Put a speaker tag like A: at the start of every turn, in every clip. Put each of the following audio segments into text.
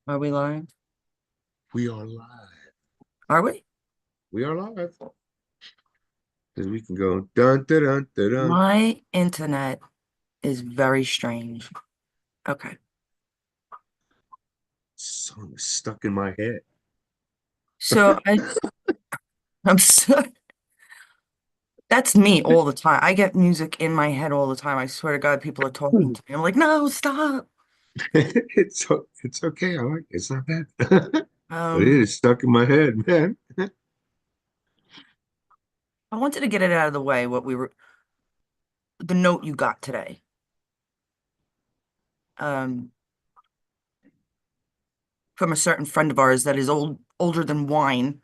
A: Are we live?
B: We are live.
A: Are we?
B: We are live. Because we can go dun dun dun dun dun.
A: My internet is very strange. Okay.
B: Song is stuck in my head.
A: So I'm so, that's me all the time. I get music in my head all the time. I swear to God, people are talking to me. I'm like, no, stop.
B: It's okay. I like it. It's not bad. But it
A: Um,
B: is stuck in my head, man.
A: I wanted to get it out of the way, the note you got today. Um, from a certain friend of ours that is older than wine.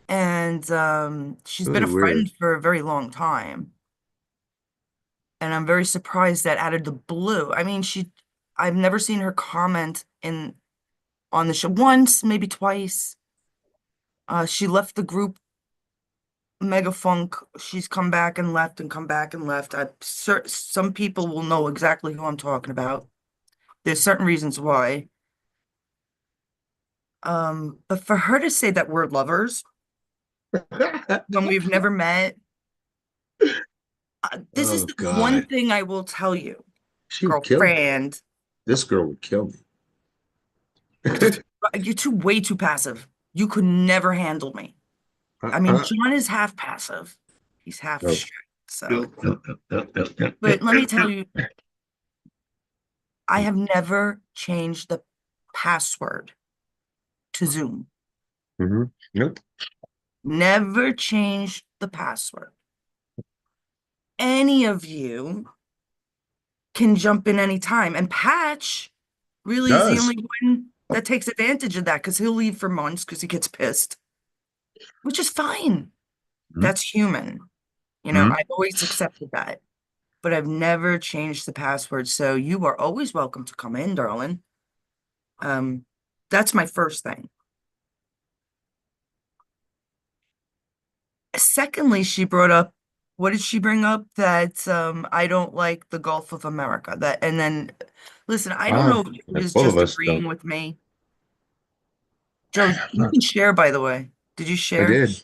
A: And she's been
B: Really
A: a
B: weird.
A: friend for a very long time. And I'm very surprised that out of the blue. I mean, I've never seen her comment in on the show once, maybe twice. She left the group Mega Funk. She's come back and left and come back and left. Some people will know exactly who I'm talking about. There's certain reasons why. But for her to say that we're lovers when we've never met, this is
B: Oh
A: the one
B: God.
A: thing I will tell you,
B: She would kill me.
A: girlfriend.
B: This girl would kill me.
A: You're way too passive. You could never handle me. I mean,
B: Uh,
A: John is half passive. He's half
B: no.
A: straight. So, but let me tell you, I have never changed the password to Zoom.
B: Nope.
A: Never changed the password. Any of you can jump in anytime. And Patch really is the
B: Does.
A: only one that takes advantage of that because he'll leave for months because he gets pissed, which is fine. That's human.
B: Mm-hmm.
A: I've always accepted that. But I've never changed the password. So you are always welcome to come in, darling. Um, that's my first thing. Secondly, she brought up, what did she bring up? That I don't like the Gulf of America. That and then listen, I don't know if she was
B: Both of
A: just
B: us
A: agreeing
B: don't.
A: with me. Joe, you can share, by the way. Did you
B: I
A: share
B: did.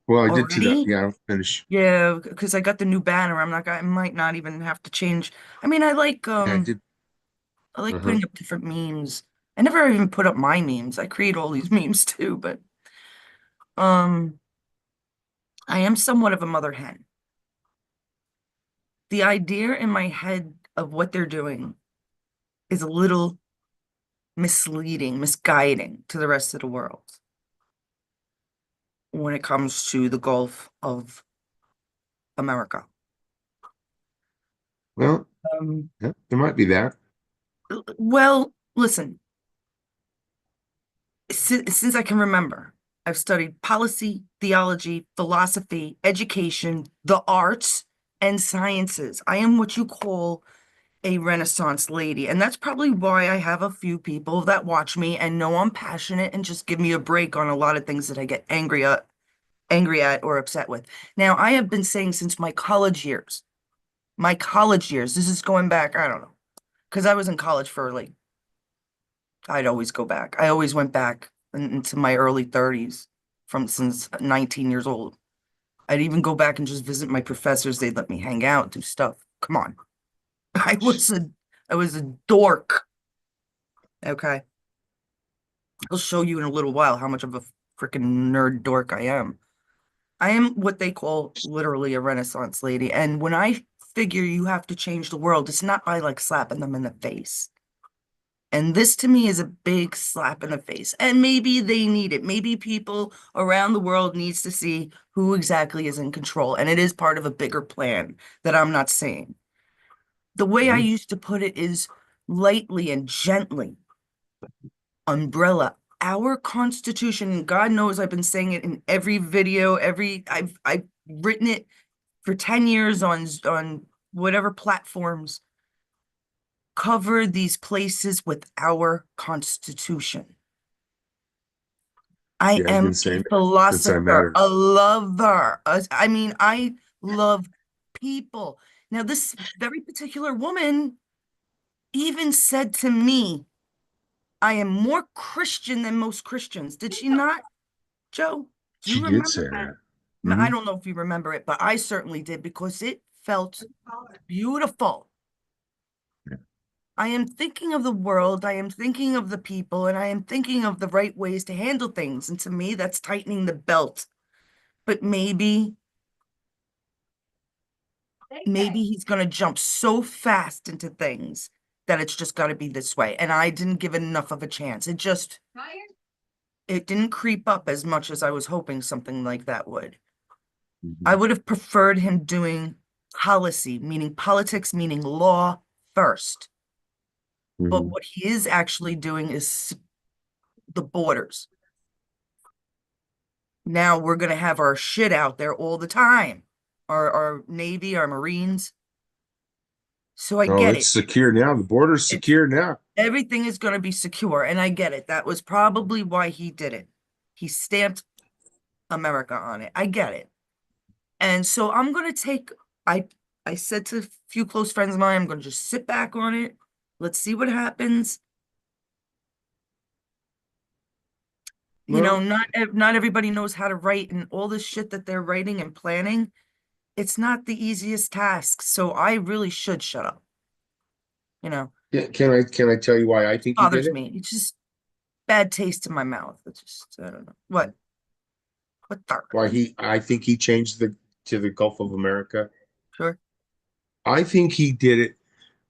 B: Well, I did see that.
A: already?
B: Yeah, I'll finish.
A: Yeah, because I got the new banner. I might not even have to change. I mean,
B: Yeah, I did.
A: I like
B: Uh-huh.
A: putting up different memes. I never even put up my memes. I create all these memes too, but um I am somewhat of a mother hen. The idea in my head of what they're doing is a little misleading, misguiding to the rest of the world when it comes to the Gulf of America.
B: Well,
A: Um,
B: yeah, there might be that.
A: well, listen, since I can remember, I've studied policy, theology, philosophy, education, the arts, and sciences. I am what you call a Renaissance lady. And that's probably why I have a few people that watch me and know I'm passionate and just give me a break on a lot of things that I get angry at or upset with. Now, I have been saying since my college years, this is going back, I don't know, because I was in college for like, I'd always go back. I always went back into my early 30s from since 19 years old. I'd even go back and just visit my professors. They'd let me hang out, do stuff. Come on. I was a I was a dork. Okay. I'll show you in a little while how much of a freaking nerd dork I am. I am what they call literally a Renaissance lady. And when I figure you have to change the world, it's not by like slapping them in the face. And this to me is a big slap in the face. And maybe they need it. Maybe people around the world needs to see who exactly is in control. And it is part of a bigger plan that I'm not seeing. The way I
B: Mhm.
A: used to put it is lightly and gently. Umbrella. Our Constitution, God knows I've been saying it in every video, I've written it for 10 years on whatever platforms. Cover these places with our Constitution. I
B: Yeah, I've
A: am
B: been
A: a
B: saying that since I met
A: philosopher,
B: her.
A: a lover. I mean, I love people. Now, this very particular woman even said to me, I am more Christian than most Christians. Did she not, Joe? Do you
B: She did
A: remember
B: say
A: that?
B: that.
A: I
B: Hmm.
A: don't know if you remember it, but I certainly did because it felt beautiful. I am thinking of the world, I am thinking of the people, and I am thinking of the right ways to handle things. And to me, that's tightening the belt. But maybe he's going to jump so fast into things that it's just got to be this way. And I didn't give it enough of a chance. It didn't creep up as much as I was hoping something like that would. I
B: Hmm.
A: would have preferred him doing policy, meaning politics, meaning law first. But
B: Hmm.
A: what he is actually doing is the borders. Now we're going to have our shit out there all the time. Our Navy, our Marines. So I
B: Oh,
A: get
B: it's
A: it.
B: secure now. The border's
A: It's
B: secure now.
A: everything is going to be secure. And I get it. That was probably why he did it. He stamped America on it. I get it. And so I'm going to I, I said to a few close friends of mine, I'm going to just sit back on it. Let's see what happens. You know,
B: Well,
A: not everybody knows how to write and all this shit that they're writing and planning. It's not the easiest task. So I really should shut up. You know,
B: yeah, can I tell you why I think he did
A: bothers
B: it?
A: me. It's just bad taste in my mouth. It's just, I don't know. What the?
B: Why I think he changed the to the Gulf of America.
A: Sure.
B: I think he did it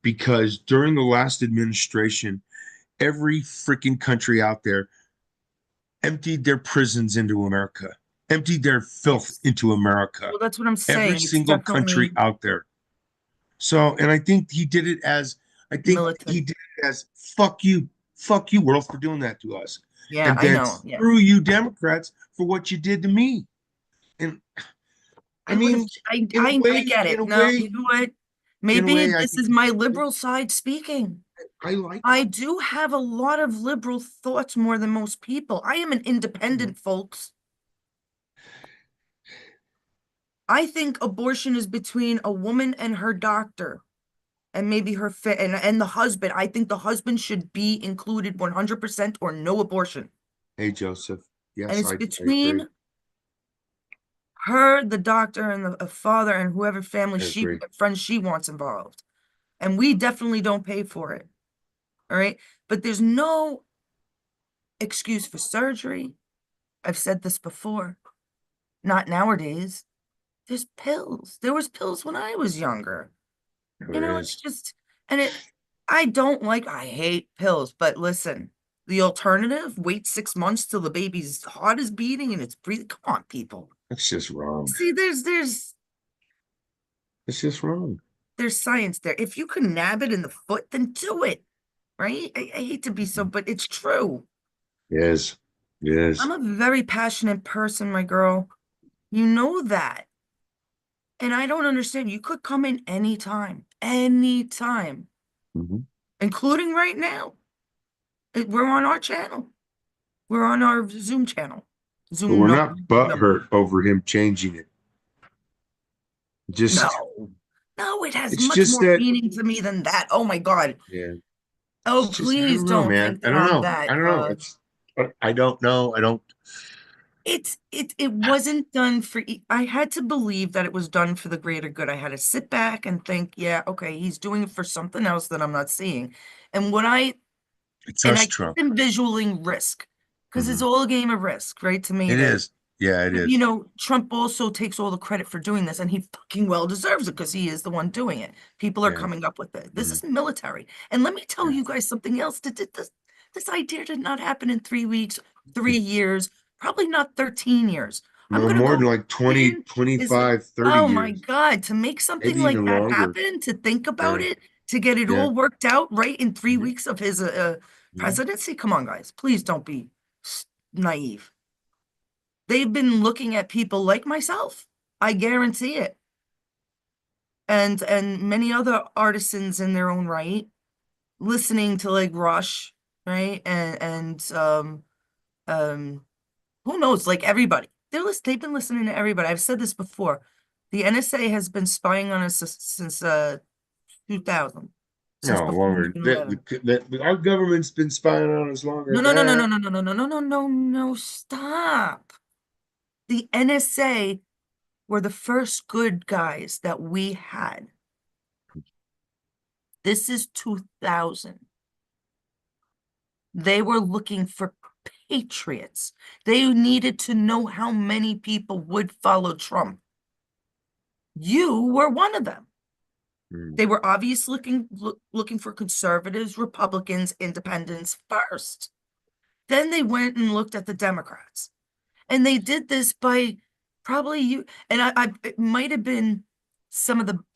B: because during the last administration, every freaking country out there emptied their prisons into America, emptied their filth
A: Yes.
B: into America.
A: Well, that's what I'm
B: Every
A: saying. It's
B: single country
A: definitely
B: out there. So, and I think he
A: militant.
B: did it as fuck you, world, for doing that to us.
A: Yeah,
B: And
A: I
B: then
A: know. Yeah.
B: screw you, Democrats, for what you did to me. And I
A: I would have,
B: mean,
A: I get it. No, you know what?
B: in a
A: Maybe
B: way, I
A: this
B: think
A: is my liberal side speaking.
B: I like
A: I do have a lot of liberal thoughts more than most people. I am an
B: him.
A: independent, folks. I think abortion is between a woman and her doctor and maybe and the husband. I think the husband should be included 100% or no abortion.
B: Hey, Joseph.
A: And
B: Yes,
A: it's
B: I agree.
A: between her, the doctor, and the father, and whoever family
B: I agree.
A: friends she wants involved. And we definitely don't pay for it. All right. But there's no excuse for surgery. I've said this before. Not nowadays. There's pills. There was pills when I was younger. You
B: There
A: know, it's
B: is.
A: just, and I hate pills, but listen, the alternative, wait 6 months till the baby's heart is beating and it's breathing. Come on, people.
B: That's just wrong.
A: See,
B: It's just wrong.
A: there's science there. If you can nab it in the foot, then do it. Right? I hate to be so,
B: Mhm.
A: but it's true.
B: It is. It
A: I'm
B: is.
A: a very passionate person, my girl. You know that. And I don't understand. You could come in anytime,
B: Mhm.
A: including right now. We're on our channel. We're on our Zoom channel.
B: But
A: Zoom
B: we're
A: no,
B: not
A: number.
B: butthurt over him changing it. Just,
A: No. No, it has
B: it's
A: much
B: just
A: more
B: that,
A: meaning to me than that. Oh my God.
B: yeah. It's
A: Oh,
B: just, I
A: please
B: don't know,
A: don't
B: man.
A: think
B: I
A: that
B: don't
A: I'm
B: know. I
A: that.
B: don't know. I don't know. I don't.
A: It wasn't done for I had to believe that it was done for the greater good. I had to sit back and think, yeah, okay, he's doing it for something else that I'm not seeing. And what I
B: It's
A: and
B: us,
A: I keep
B: Trump.
A: envisioning risk because it's
B: Mhm.
A: all a game of risk, right? To me, it
B: It
A: is.
B: is. Yeah, it
A: But you
B: is.
A: know, Trump also takes all the credit for doing this, and he fucking well deserves it because he is the one doing it. People are
B: Yeah.
A: coming up with it. This
B: Mhm.
A: is military. And let me tell
B: Yeah.
A: you guys something else. This idea did not happen in 3 weeks, 3 years, probably not 13 years. I'm
B: No
A: gonna
B: more
A: go
B: than like 20,
A: in is
B: 25, 30
A: oh my
B: years,
A: God, to make something
B: maybe
A: like
B: even
A: that
B: longer.
A: happen, to think about
B: Yeah.
A: it, to get it
B: Yeah.
A: all worked out right in three
B: Mhm.
A: weeks of his
B: Mhm.
A: presidency. Come on, guys. Please don't be naive. They've been looking at people like myself. I guarantee it. And many other artisans in their own right, listening to like Rush, right? And um who knows, like everybody. They've been listening to everybody. I've said this before. The NSA has been spying on us since 2000. since
B: No
A: before
B: longer.
A: 9/11.
B: Our government's been spying on us longer
A: No,
B: than
A: no, no, no, no,
B: that.
A: no, no, no, no, no, no, no, no, stop. The NSA were the first good guys that we had. This is 2000. They were looking for patriots. They needed to know how many people would follow Trump. You were one of them.
B: Mm.
A: They were obviously looking for conservatives, Republicans, independents first. Then they went and looked at the Democrats. And they did this by probably you and it might have been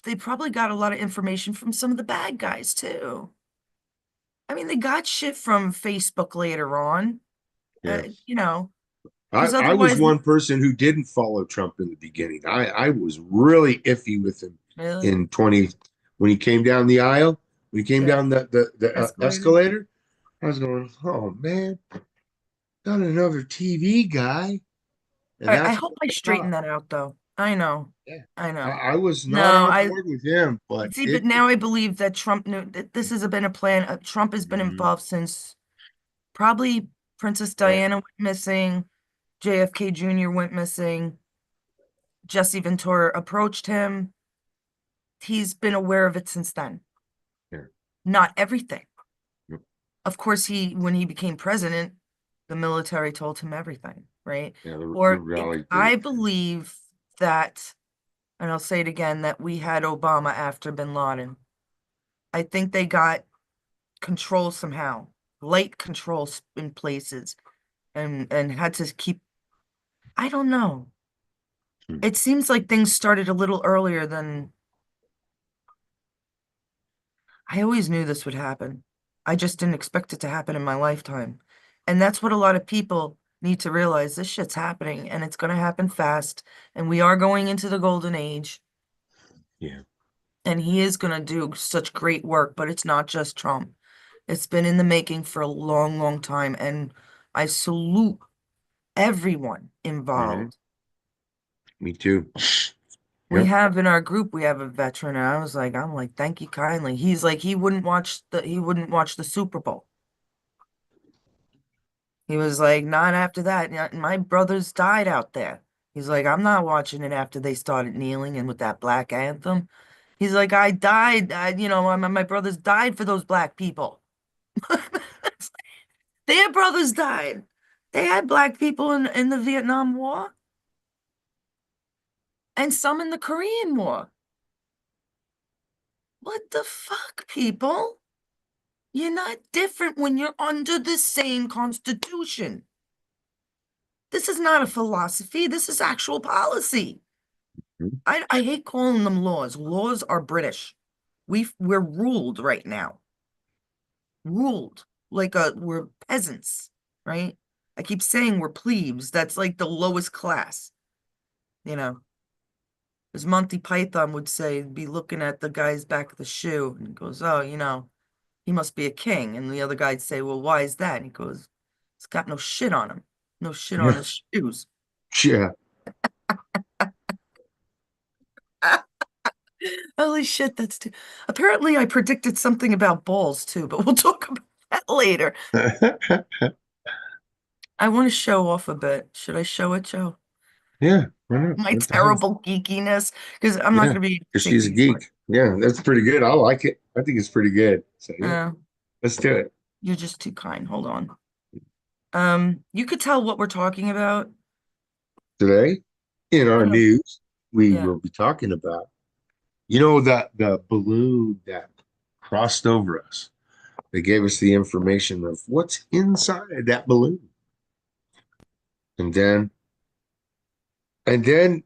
A: they probably got a lot of information from some of the bad guys too. I mean, they got shit from Facebook later on,
B: Yeah.
A: you know,
B: I,
A: because
B: I was
A: otherwise,
B: one person who didn't follow Trump in the beginning. I was really iffy with him
A: really,
B: in 20 when he came down the aisle, when he came
A: yeah,
B: down the
A: escalated.
B: escalator. I was going, oh man, not another TV guy. And
A: I
B: that's
A: hope
B: what
A: I
B: I
A: straighten
B: thought.
A: that out though. I know.
B: Yeah.
A: I know.
B: I was not
A: No,
B: on
A: I
B: board with him, but
A: see, but now I believe that Trump knew that this has been a plan. Trump has been
B: Mhm.
A: involved since probably Princess
B: Yeah,
A: Diana went missing, JFK Jr. went missing, Jesse Ventura approached him. He's been aware of it since then.
B: yeah,
A: Not everything.
B: yep,
A: Of course, when he became president, the military told him everything, right?
B: yeah. The
A: Or
B: rally did
A: I
B: it.
A: believe that, and I'll say it again, that we had Obama after bin Laden. I think they got control somehow, light control in places, and had to keep. I don't know.
B: Hmm.
A: It seems like things started a little earlier than I always knew this would happen. I just didn't expect it to happen in my lifetime. And that's what a lot of people need to realize. This shit's happening and it's going to happen fast. And we are going into the golden age.
B: Yeah.
A: And he is going to do such great work, but it's not just Trump. It's been in the making for a long, long time. And I salute everyone
B: Hmm.
A: involved.
B: Me too.
A: We
B: Yep.
A: have in our group, we have a veteran, and I'm like, thank you kindly. He's like, he wouldn't watch the Super Bowl. He was like, not after that. My brothers died out there. He's like, I'm not watching it after they started kneeling and with that black anthem. He's like, I died. My brothers died for those black people. Their brothers died. They had black people in the Vietnam War and some in the Korean War. What the fuck, people? You're not different when you're under the same constitution. This is not a philosophy. This is actual policy.
B: Mhm.
A: I hate calling them laws. Laws are British. We're ruled right now. Ruled like we're peasants, right? I keep saying we're plebes. That's like the lowest class, you know. As Monty Python would say, be looking at the guy's back of the shoe and goes, "Oh, he must be a king." And the other guy'd say, "Well, why is that?" And he goes, "It's got no shit on him. No shit on
B: Yeah.
A: his shoes."
B: Yeah.
A: Holy shit, that's too. Apparently, I predicted something about balls too, but we'll talk about that later. I want to show off a bit. Should I show it, Joe?
B: Yeah. Why not?
A: My
B: What the hell?
A: terrible geekiness, because I'm not
B: Yeah.
A: going to be
B: Because she's a
A: taking like,
B: geek. Yeah. That's pretty good. I like it. I think it's pretty good. So yeah,
A: uh,
B: let's do it.
A: you're just too kind. Hold on. You could tell what we're talking about.
B: Today, in
A: I
B: our
A: don't.
B: news, we
A: Yeah.
B: will be talking about, you know, that the balloon that crossed over us. They gave us the information of what's inside that balloon. And then they're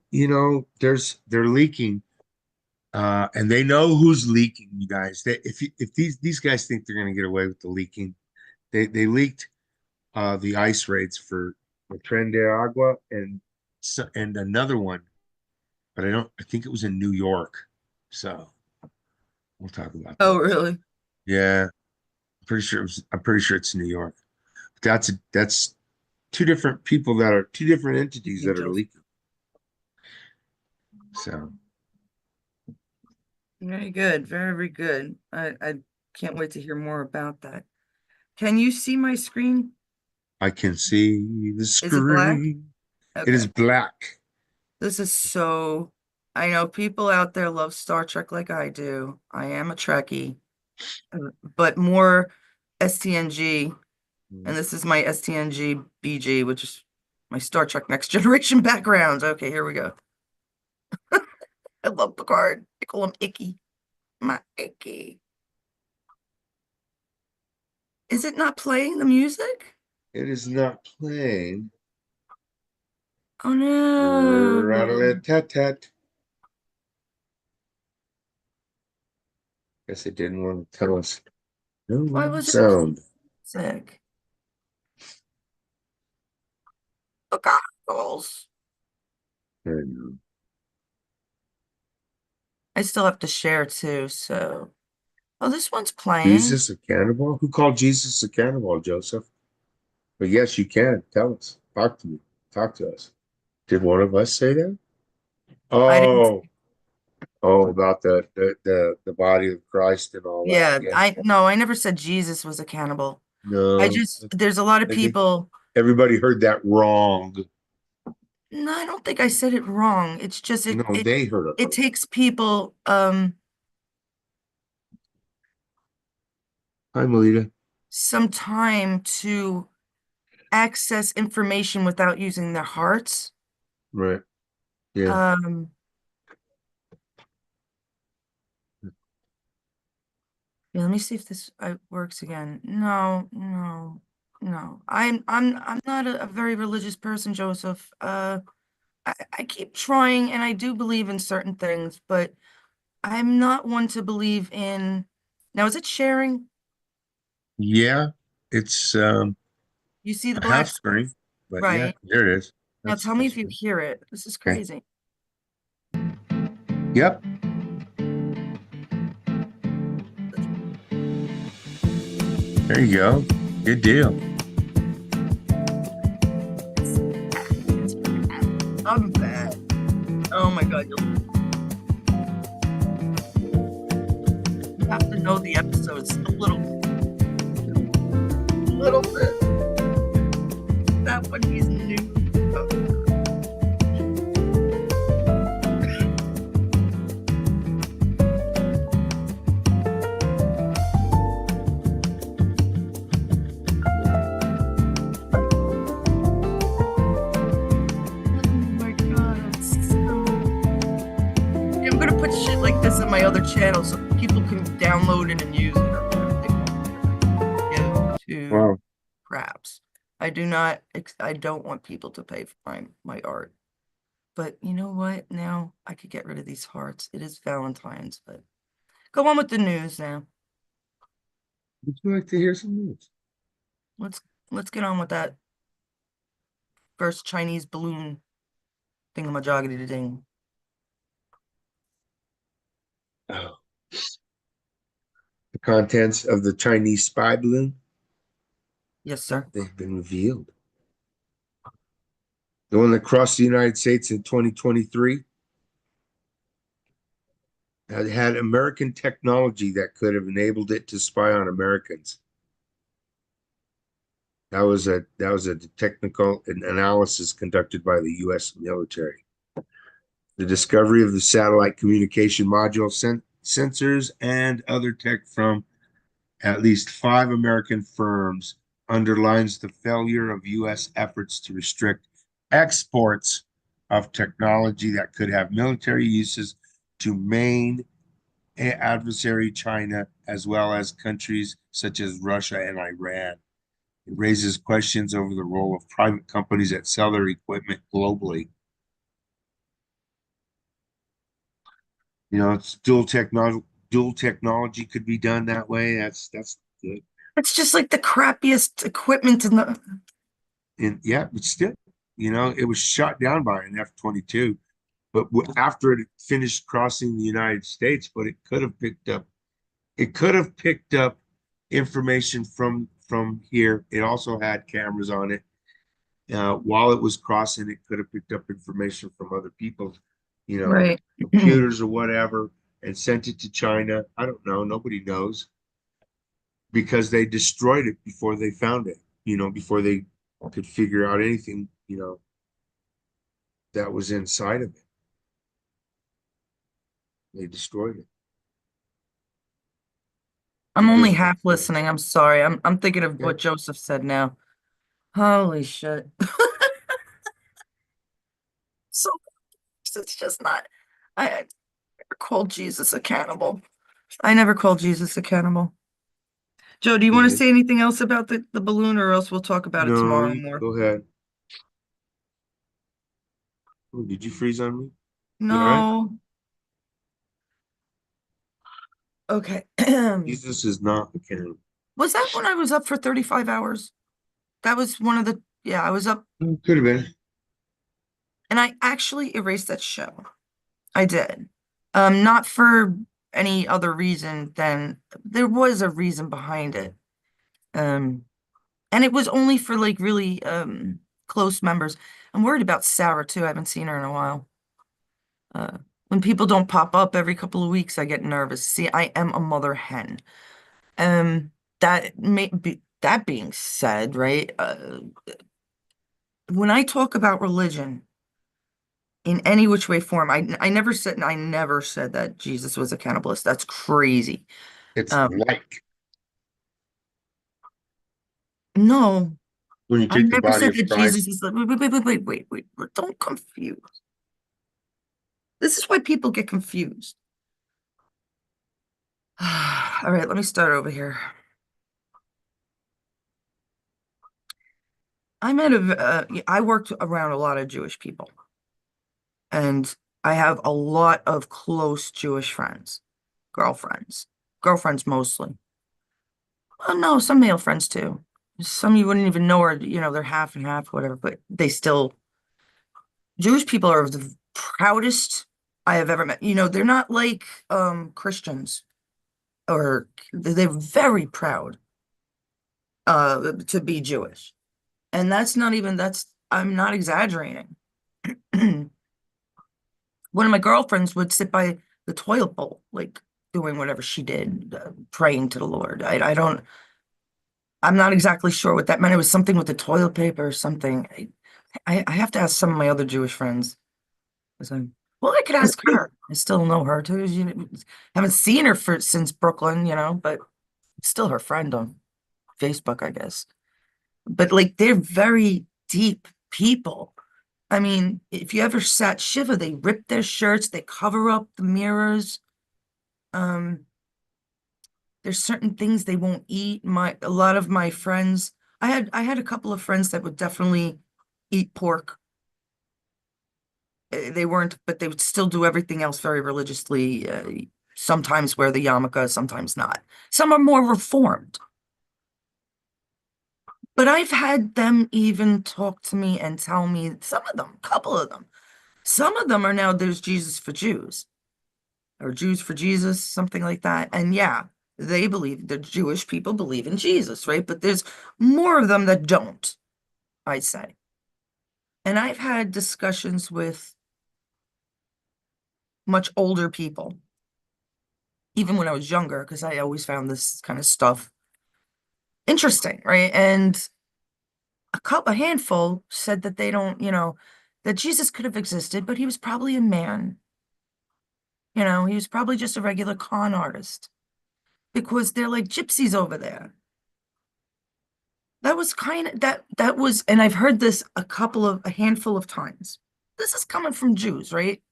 B: leaking. And they know who's leaking, you guys. If these guys think they're gonna get away with the leaking, they leaked the ice raids for Tren de Agua and another one, but I think it was in New York. So we'll talk about
A: Oh,
B: those.
A: really?
B: Yeah, I'm pretty sure it's New York. That's two different entities that are
A: Angels.
B: leaking. So
A: Very good. Very, very good. I Can't wait to hear more about that. Can you see my screen?
B: I can see the
A: Is it black?
B: screen. It is
A: Okay.
B: black.
A: This is so, I know people out there love Star Trek like I do. I am a Trekkie, but more STNG. And this is my STNG BG, which is my Star Trek Next Generation background. Okay, here we go. I love Picard. I call him Icky. My Icky. Is it not playing the music?
B: It is not playing.
A: Oh no.
B: Rat-a-tat-tat. Guess it didn't want to tell us.
A: Why
B: No
A: was it
B: sound.
A: music? The goggles.
B: I know.
A: I still have to share too, so. Oh, this one's playing.
B: Jesus a cannibal? Who called Jesus a cannibal, Joseph? But yes, you can. Tell us. Talk to me. Talk to us. Did one of us say that?
A: I didn't,
B: Oh, oh, about the body of Christ and all that.
A: yeah,
B: Yeah.
A: no, I never said Jesus was a cannibal.
B: No,
A: There's a lot of
B: I think
A: people.
B: everybody heard that wrong.
A: No, I don't think I said it wrong. It's just
B: No, they heard it
A: it
B: wrong.
A: takes people
B: Hi, Melita.
A: some time to access information without using their hearts.
B: Right. Yeah.
A: Um, yeah, let me see if this works again. No, no, no. I'm not a very religious person, Joseph. I keep trying and I do believe in certain things, but I'm not one to believe in. Now, is it sharing?
B: Yeah. It's
A: You see the
B: a half
A: black
B: screen,
A: space?
B: but yeah,
A: Right.
B: there it is.
A: Now tell me
B: That's
A: if you
B: good.
A: hear it. This is
B: Okay.
A: crazy.
B: Yep. There you go. Good deal.
A: I'm bad. Oh my God, you have to know the episodes a little bit. That one he's new. Oh, oh my God, it's so. Yeah, I'm gonna put shit like this on my other channel so people can download it and use it. They won't give two
B: Wow.
A: craps. I don't want people to pay for my art. But you know what? Now I could get rid of these hearts. It is Valentine's, but go on with the news now.
B: Would you like to hear some news?
A: Let's let's get on with that first Chinese balloon thingamajoggity ding.
B: Oh. The contents of the Chinese spy balloon,
A: Yes, sir.
B: they've been revealed. The one that crossed the United States in 2023 had American technology that could have enabled it to spy on Americans. That was a technical analysis conducted by the U.S. military. The discovery of the satellite communication module sensors and other tech from at least 5 American firms underlines the failure of U.S. efforts to restrict exports of technology that could have military uses to main adversary China, as well as countries such as Russia and Iran. It raises questions over the role of private companies that sell their equipment globally. It's dual technology could be done that way. That's good.
A: It's just like the crappiest equipment in the.
B: And yeah, but still, it was shot down by an F-22. But after it finished crossing the United States, but it could have picked up information from here. It also had cameras on it. While it was crossing, it could have picked up information from other people's,
A: Right.
B: computers or whatever, and sent it to China. I don't know. Nobody knows. because they destroyed it before they found it, before they could figure out anything, that was inside of it. They destroyed it to
A: I'm only
B: give them
A: half
B: to us.
A: listening. I'm sorry. I'm thinking of
B: Yeah.
A: what Joseph said now. Holy shit. So it's just not. I never called Jesus accountable. I never called Jesus accountable. Joe, do you want to
B: Yeah.
A: say anything else about the balloon, or else we'll talk about it
B: No,
A: tomorrow
B: you
A: more?
B: go ahead. Oh, did you freeze on me? You all right?
A: No. Okay.
B: Jesus is not a Karen.
A: Was that when I was up for 35 hours? That was one of the, yeah, I was up
B: Could have been.
A: and I actually erased that show. I did. Not for any other reason than there was a reason behind it. Um, and it was only for like really close members. I'm worried about Sarah too. I haven't seen her in a while. Uh, when people don't pop up every couple of weeks, I get nervous. See, I am a mother hen. Um, that being said, right? When I talk about religion in any which way form, I never said that Jesus was a cannibalist. That's crazy.
B: It's
A: Um,
B: like
A: no,
B: when you
A: I
B: take the
A: never
B: body
A: said
B: of
A: that Jesus
B: Christ.
A: is like, wait. Don't confuse. This is why people get confused. All right, let me start over here. I worked around a lot of Jewish people, and I have a lot of close Jewish friends, girlfriends, girlfriends mostly. Well, no, some male friends too. Some you wouldn't even know are, they're half and half, whatever, but Jewish people are the proudest I have ever met. They're not like Christians or they're very proud to be Jewish. And I'm not exaggerating. One of my girlfriends would sit by the toilet bowl, like doing whatever she did, praying to the Lord. I'm not exactly sure what that meant. It was something with the toilet paper or something. I have to ask some of my other Jewish friends. 'Cause well, I could ask her. I still know her too. Haven't seen her since Brooklyn, but still her friend on Facebook, I guess. But like they're very deep people. I mean, if you ever sat Shiva, they rip their shirts, they cover up the mirrors. Um, there's certain things they won't eat. A lot of my friends, I had a couple of friends that would definitely eat pork. They weren't, but they would still do everything else very religiously. Sometimes wear the yarmulke, sometimes not. Some are more reformed. But I've had them even talk to me and tell me, some of them, a couple of them, some of them are now there's Jesus for Jews or Jews for Jesus, something like that. And yeah, they believe the Jewish people believe in Jesus, right? But there's more of them that don't, I'd say. And I've had discussions with much older people, even when I was younger, because I always found this kind of stuff interesting, right? And a handful said that they don't, that Jesus could have existed, but he was probably a man. He was probably just a regular con artist because they're like gypsies over there. That was kind of that was, and I've heard this a handful of times. This is coming from Jews, right?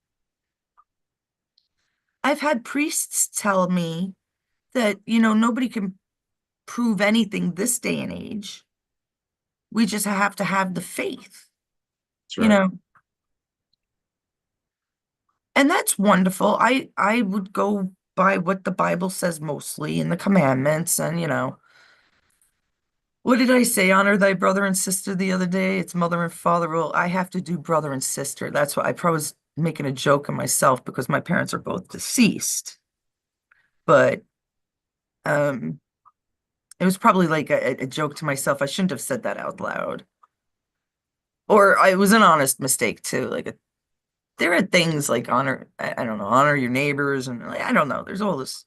A: I've had priests tell me that, nobody can prove anything this day and age. We just have to have the faith,
B: That's
A: you
B: right.
A: know, and that's wonderful. I would go by what the Bible says mostly in the commandments, and what did I say? Honor thy brother and sister the other day. It's mother and father. Well, I have to do brother and sister. That's what I probably was making a joke of myself because my parents are both deceased. But um, it was probably like a joke to myself. I shouldn't have said that out loud. Or it was an honest mistake too. There are things like honor, I don't know, honor your neighbors and like, I don't know. There's all this.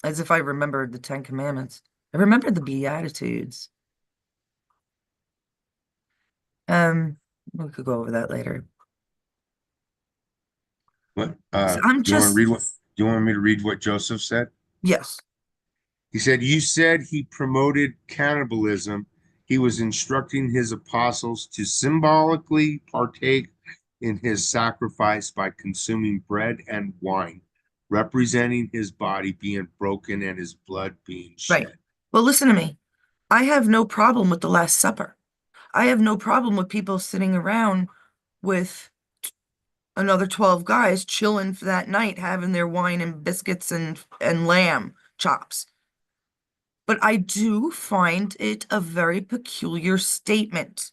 A: as if I remembered the Ten Commandments. I remember the Beatitudes. Um, we could go over that later.
B: What?
A: So I'm
B: Do you want to
A: just,
B: read what? Do you want me to read what Joseph said?
A: yes,
B: He said, "You said he promoted cannibalism. He was instructing his apostles to symbolically partake in his sacrifice by consuming bread and wine, representing his body being broken and his blood being
A: right.
B: shed."
A: Well, listen to me. I have no problem with the Last Supper. I have no problem with people sitting around with another 12 guys chilling for that night, having their wine and biscuits and lamb chops. But I do find it a very peculiar statement.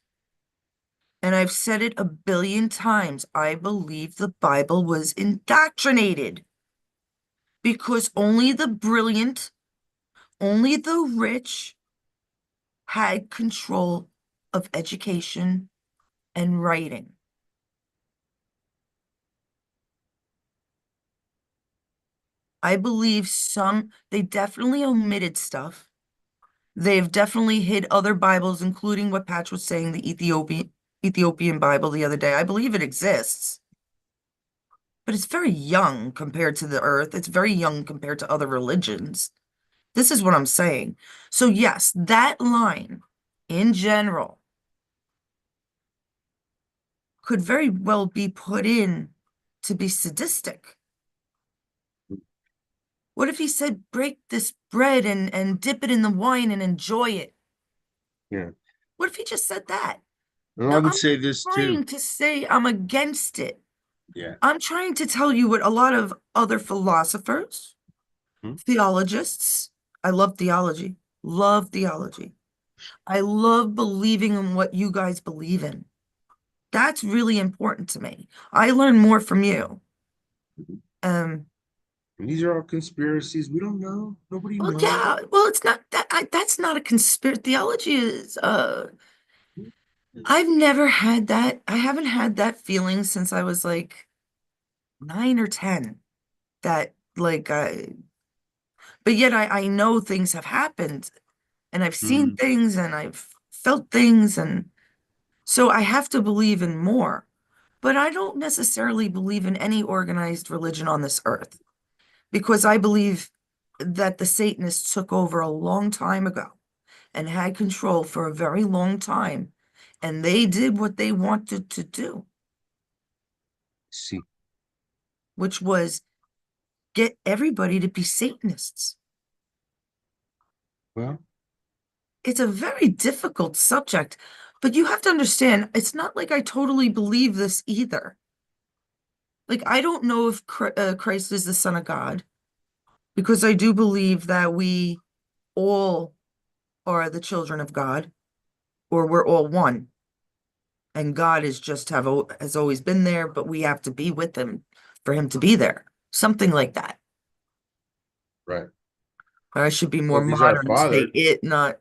A: And I've said it a billion times. I believe the Bible was indoctrinated because only the brilliant, only the rich had control of education and writing. I believe they definitely omitted stuff. They've definitely hid other Bibles, including what Patch was saying, the Ethiopian Bible the other day. I believe it exists, but it's very young compared to the earth. It's very young compared to other religions. This is what I'm saying. So yes, that line in general could very well be put in to be sadistic. What if he said, break this bread and dip it in the wine and enjoy it?
B: Yeah.
A: What if he just said that?
B: And I
A: Now,
B: would
A: I'm
B: say this too.
A: trying to say I'm against it.
B: Yeah.
A: I'm trying to tell you what a lot of other philosophers,
B: Hmm?
A: theologists, I love theology, love theology. I love believing in what you guys believe in. That's really important to me. I learn more from you. Um,
B: And these are all conspiracies. We don't know. Nobody
A: well,
B: knows.
A: yeah, well, it's not that that's not a conspiracy. Theology is I've never had that. I haven't had that feeling since I was like 9 or 10. That like but yet I know things have happened and I've seen
B: Hmm.
A: things and I've felt things and so I have to believe in more. But I don't necessarily believe in any organized religion on this earth because I believe that the Satanists took over a long time ago and had control for a very long time, and they did what they wanted to do,
B: See.
A: which was get everybody to be Satanists.
B: Well,
A: It's a very difficult subject, but you have to understand, it's not like I totally believe this either. Like, I don't know if Christ is the Son of God, because I do believe that we all are the children of God, or we're all one. And God is just has always been there, but we have to be with him for him to be there. Something like that.
B: right.
A: Or I should be more
B: Well, if he's our
A: modern and say
B: father,
A: it, not.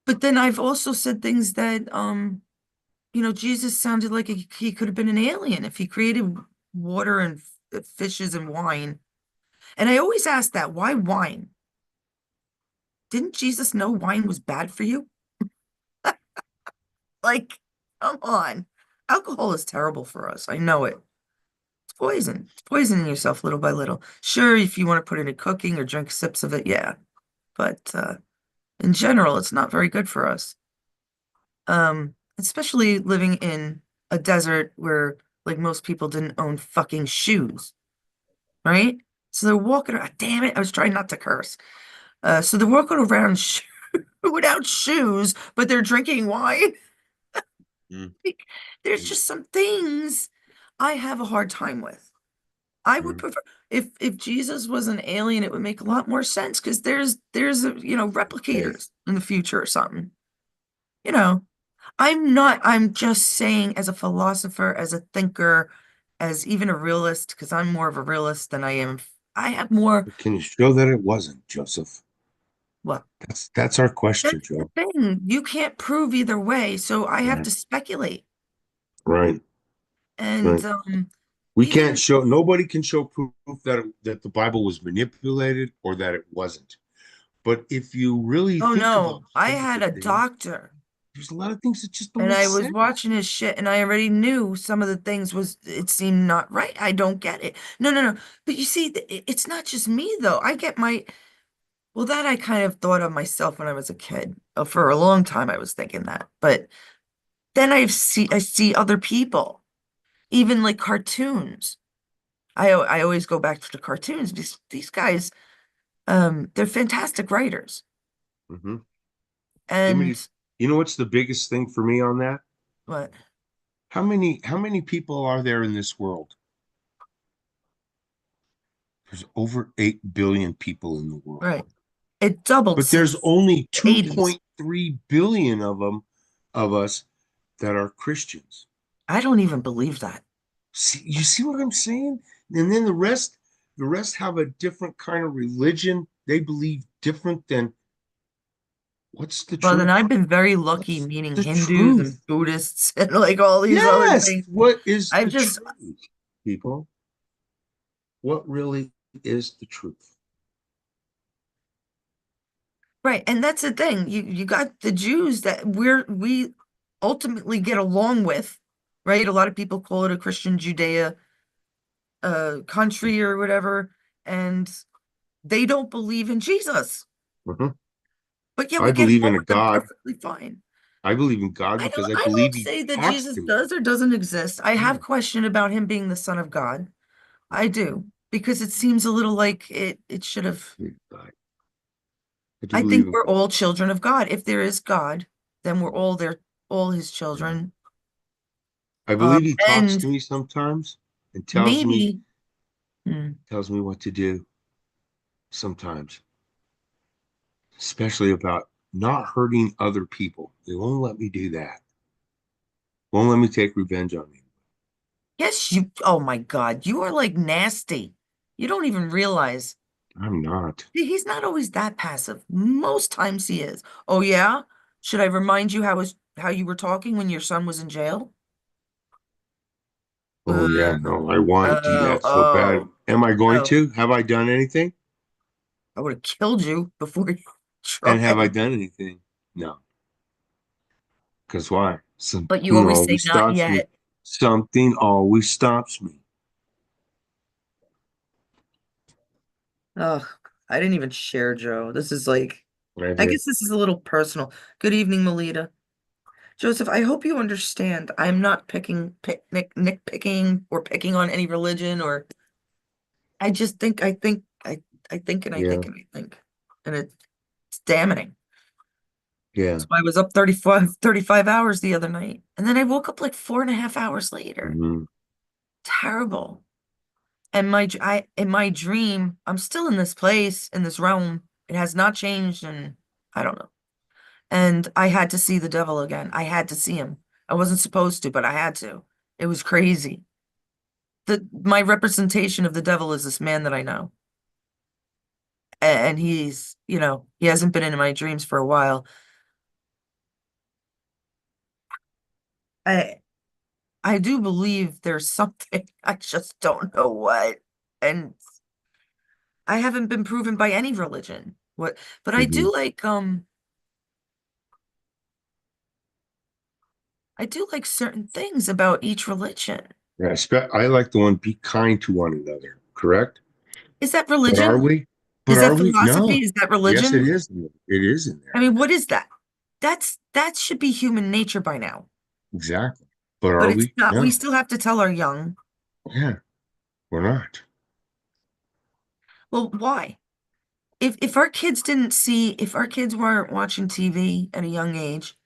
A: But then I've also said things that Jesus sounded like he could have been an alien if he created water and fishes and wine. And I always ask that, why wine? Didn't Jesus know wine was bad for you? Like, come on. Alcohol is terrible for us. I know it. It's poison. It's poisoning yourself little by little. Sure, if you want to put it in cooking or drink sips of it, yeah. But in general, it's not very good for us. Especially living in a desert where like most people didn't own fucking shoes, right? So they're walking around, damn it, I was trying not to curse. So they're walking around without shoes, but they're drinking wine.
B: mm,
A: Like, there's
B: mm,
A: just some things I have a hard time with. I would
B: mm,
A: prefer if Jesus was an alien, it would make a lot more sense because there's
B: faith.
A: replicators in the future or something. You know, I'm not, I'm just saying as a philosopher, as a thinker, as even a realist, because I'm more of a realist than I am. I have more,
B: Can you show that it wasn't, Joseph?
A: well,
B: That's our question,
A: that's the
B: Joe.
A: thing. You can't prove either way, so I have
B: Right.
A: to speculate.
B: Right.
A: And
B: Right. We can't
A: Even,
B: show, nobody can show proof that the Bible was manipulated or that it wasn't. But if you really
A: oh
B: think about
A: no, I
B: some of
A: had
B: the
A: a
B: things,
A: doctor
B: there's a lot of things that just don't
A: and
B: make
A: I was
B: sense.
A: watching his shit and I already knew some of the things was, it seemed not right. I don't get it. No, no, no. But you see, it's not just me though. I get my, well, that I kind of thought of myself when I was a kid. For a long time, I was thinking that. But then I see other people, even like cartoons. I always go back to the cartoons. These guys, they're fantastic writers.
B: Hmm. Give me,
A: And
B: you know what's the biggest thing for me on that?
A: what?
B: How many people are there in this world? There's over 8 billion people in the world.
A: Right. It doubled
B: But there's
A: since
B: only
A: the 80s.
B: 2.3 billion of them of us that are Christians.
A: I don't even believe that.
B: See, you see what I'm saying? And then the rest have a different kind of religion. They believe different than what's the
A: Well, then
B: truth?
A: I've been very lucky
B: What's
A: meeting
B: the
A: Hindus
B: truth?
A: and Buddhists and like all these other
B: Yes,
A: things.
B: what is
A: I've
B: the
A: just,
B: truth, people? What really is the truth?
A: right. And that's the thing. You got the Jews that we ultimately get along with, right? A lot of people call it a Christian Judea country or whatever, and they don't believe in Jesus.
B: Mhm.
A: But yet
B: I
A: we get
B: believe
A: along
B: in a
A: with them
B: God.
A: perfectly fine.
B: I believe in God because I
A: I
B: believe
A: don't
B: he
A: say that
B: talks
A: Jesus
B: to me.
A: does or doesn't exist. I
B: Yeah.
A: have question about him being the Son of God. I do, because it seems a little like it should have.
B: I do
A: I
B: believe
A: think
B: in
A: we're
B: God.
A: all children of God. If there is God, then we're
B: Mhm.
A: all all his
B: Yeah.
A: children.
B: I believe he talks
A: And
B: to me sometimes and
A: maybe, hmm,
B: tells me what to do sometimes, especially about not hurting other people. They won't let me do that. Won't let me take revenge on me.
A: yes, oh my God, you are like nasty. You don't even realize.
B: I'm not.
A: He's not always that passive. Most times he is. Oh yeah? Should I remind you how you were talking when your son was in jail?
B: Oh yeah, no, I want to do
A: Oh,
B: that so bad.
A: oh,
B: Am I going
A: oh.
B: to? Have I done anything?
A: I would have killed you before you
B: And have I
A: tried.
B: done anything? No. Because why?
A: But you
B: Something
A: always say
B: always
A: not
B: stops me.
A: yet.
B: Something always stops me.
A: Oh, I didn't even share, Joe. This is like,
B: I
A: I
B: did.
A: guess this is a little personal. Good evening, Melita. Joseph, I hope you understand. I'm not nitpicking or picking on any religion or I just think I think and I
B: Yeah.
A: think and I think. And it's damning.
B: Yeah.
A: So I was up 35 hours the other night. And then I woke up like 4.5 hours later.
B: Hmm.
A: Terrible. And in my dream, I'm still in this place, in this realm. It has not changed, and I don't know. And I had to see the devil again. I had to see him. I wasn't supposed to, but I had to. It was crazy. My representation of the devil is this man that I know. And he's, he hasn't been in my dreams for a while. I I do believe there's something. I just don't know what. And I haven't been proven by any religion. What, but
B: Hmm.
A: I do like certain things about each religion.
B: Yeah. I like the one, be kind to one another. Correct?
A: Is that
B: But are
A: religion?
B: we? But
A: Is that
B: are we?
A: philosophy?
B: No.
A: Is that
B: Yes, it
A: religion?
B: is. It is in
A: I
B: there.
A: mean, what is that? That should be human nature by now.
B: Exactly. But
A: But
B: are
A: it's
B: we?
A: not. We
B: No.
A: still have to tell our young,
B: Yeah, we're not.
A: well, why? If our kids didn't see, if our kids weren't watching TV at a young age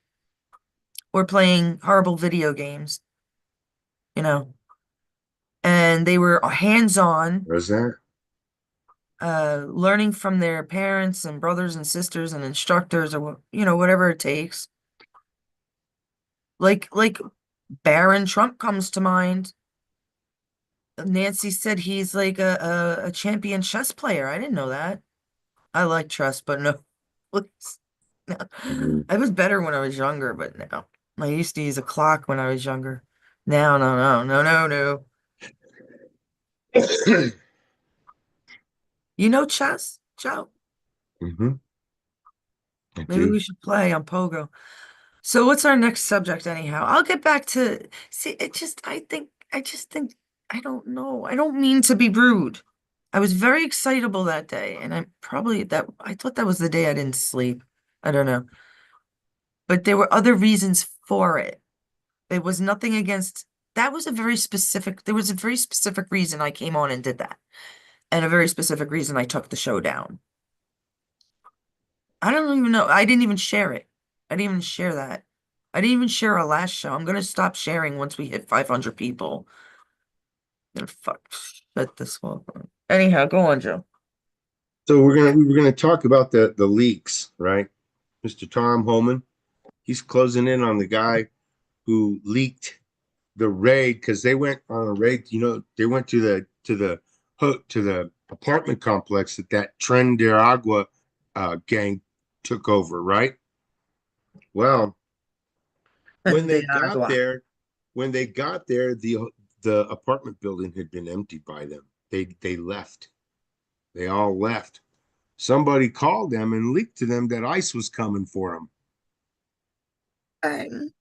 A: or playing horrible video games, you know, and they were hands-on,
B: Does that?
A: learning from their parents and brothers and sisters and instructors or whatever it takes. Like Barron Trump comes to mind. Nancy said he's like a champion chess player. I didn't know that. I like chess, but no, please. No.
B: Mhm.
A: I was better when I was younger, but no. I used to use a clock when I was younger. Now, no, no, no, no, no. You know chess, Joe?
B: Hmm. I
A: Maybe
B: do.
A: we should play on Pogo. So what's our next subject anyhow? I'll get back to see I just think I don't know. I don't mean to be rude. I was very excitable that day, and I thought that was the day I didn't sleep. I don't know. But there were other reasons for it. There was nothing against that was a very specific there was a very specific reason I came on and did that. And a very specific reason I took the show down. I don't even know. I didn't even share it. I didn't even share that. I didn't even share our last show. I'm gonna stop sharing once we hit 500 people. I'm gonna fuck shut this one. Anyhow, go on, Joe.
B: So we were gonna talk about the leaks, right? Mr. Tom Homan, he's closing in on the guy who leaked the raid because they went on a raid. They went to the apartment complex that Tren de Agua gang took over, right? Well, when
A: And
B: they
A: the
B: got
A: agua.
B: there, when they got there, the apartment building had been emptied by them. They left. They all left. Somebody called them and leaked to them that ICE was coming for them.
A: Dang.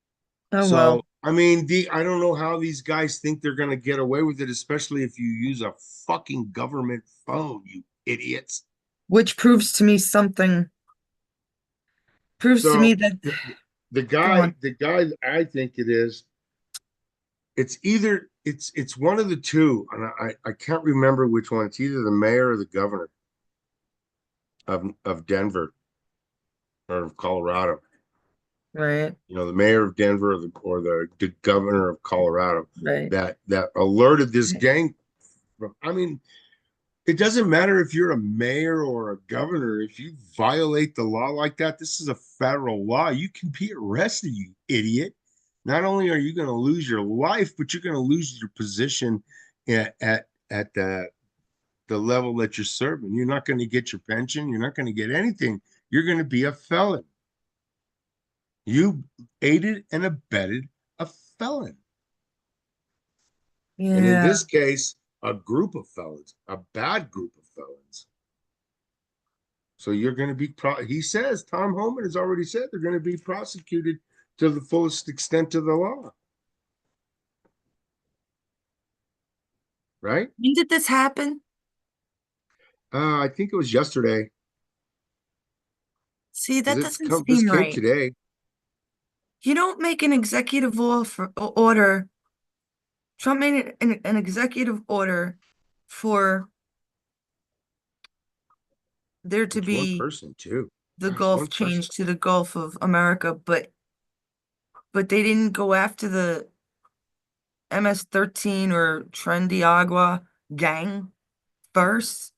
A: Oh
B: So,
A: well.
B: I mean, I don't know how these guys think they're going to get away with it, especially if you use a fucking government phone, you idiots.
A: Which proves to me
B: So,
A: that
B: the
A: go
B: guy,
A: on.
B: the guy I think it is, it's one of the two, and I can't remember which one. It's either the mayor or the governor of Denver or of Colorado.
A: Right,
B: The mayor of Denver or the governor of Colorado
A: right.
B: that alerted this gang. I mean, it doesn't matter if you're a mayor or a governor. If you violate the law like that, this is a federal law. You can be arrested, you idiot. Not only are you going to lose your life, but you're going to lose your position at the level that you're serving. You're not going to get your pension. You're not going to get anything. You're going to be a felon. You aided and abetted a felon. And in
A: Yeah.
B: this case, a group of felons, a bad group of felons. So you're going to be, he says, Tom Homan has already said they're going to be prosecuted to the fullest extent of the law, right?
A: When did this happen?
B: I think it was yesterday
A: See,
B: because
A: that
B: it's
A: doesn't
B: come, this
A: seem
B: came
A: right.
B: today.
A: You don't make an executive order. Trump made an executive order for there to
B: It's one
A: be
B: person, too.
A: the
B: It's one
A: Gulf
B: person.
A: changed to the Gulf of America, but they didn't go after the MS-13 or Tren Agua gang first.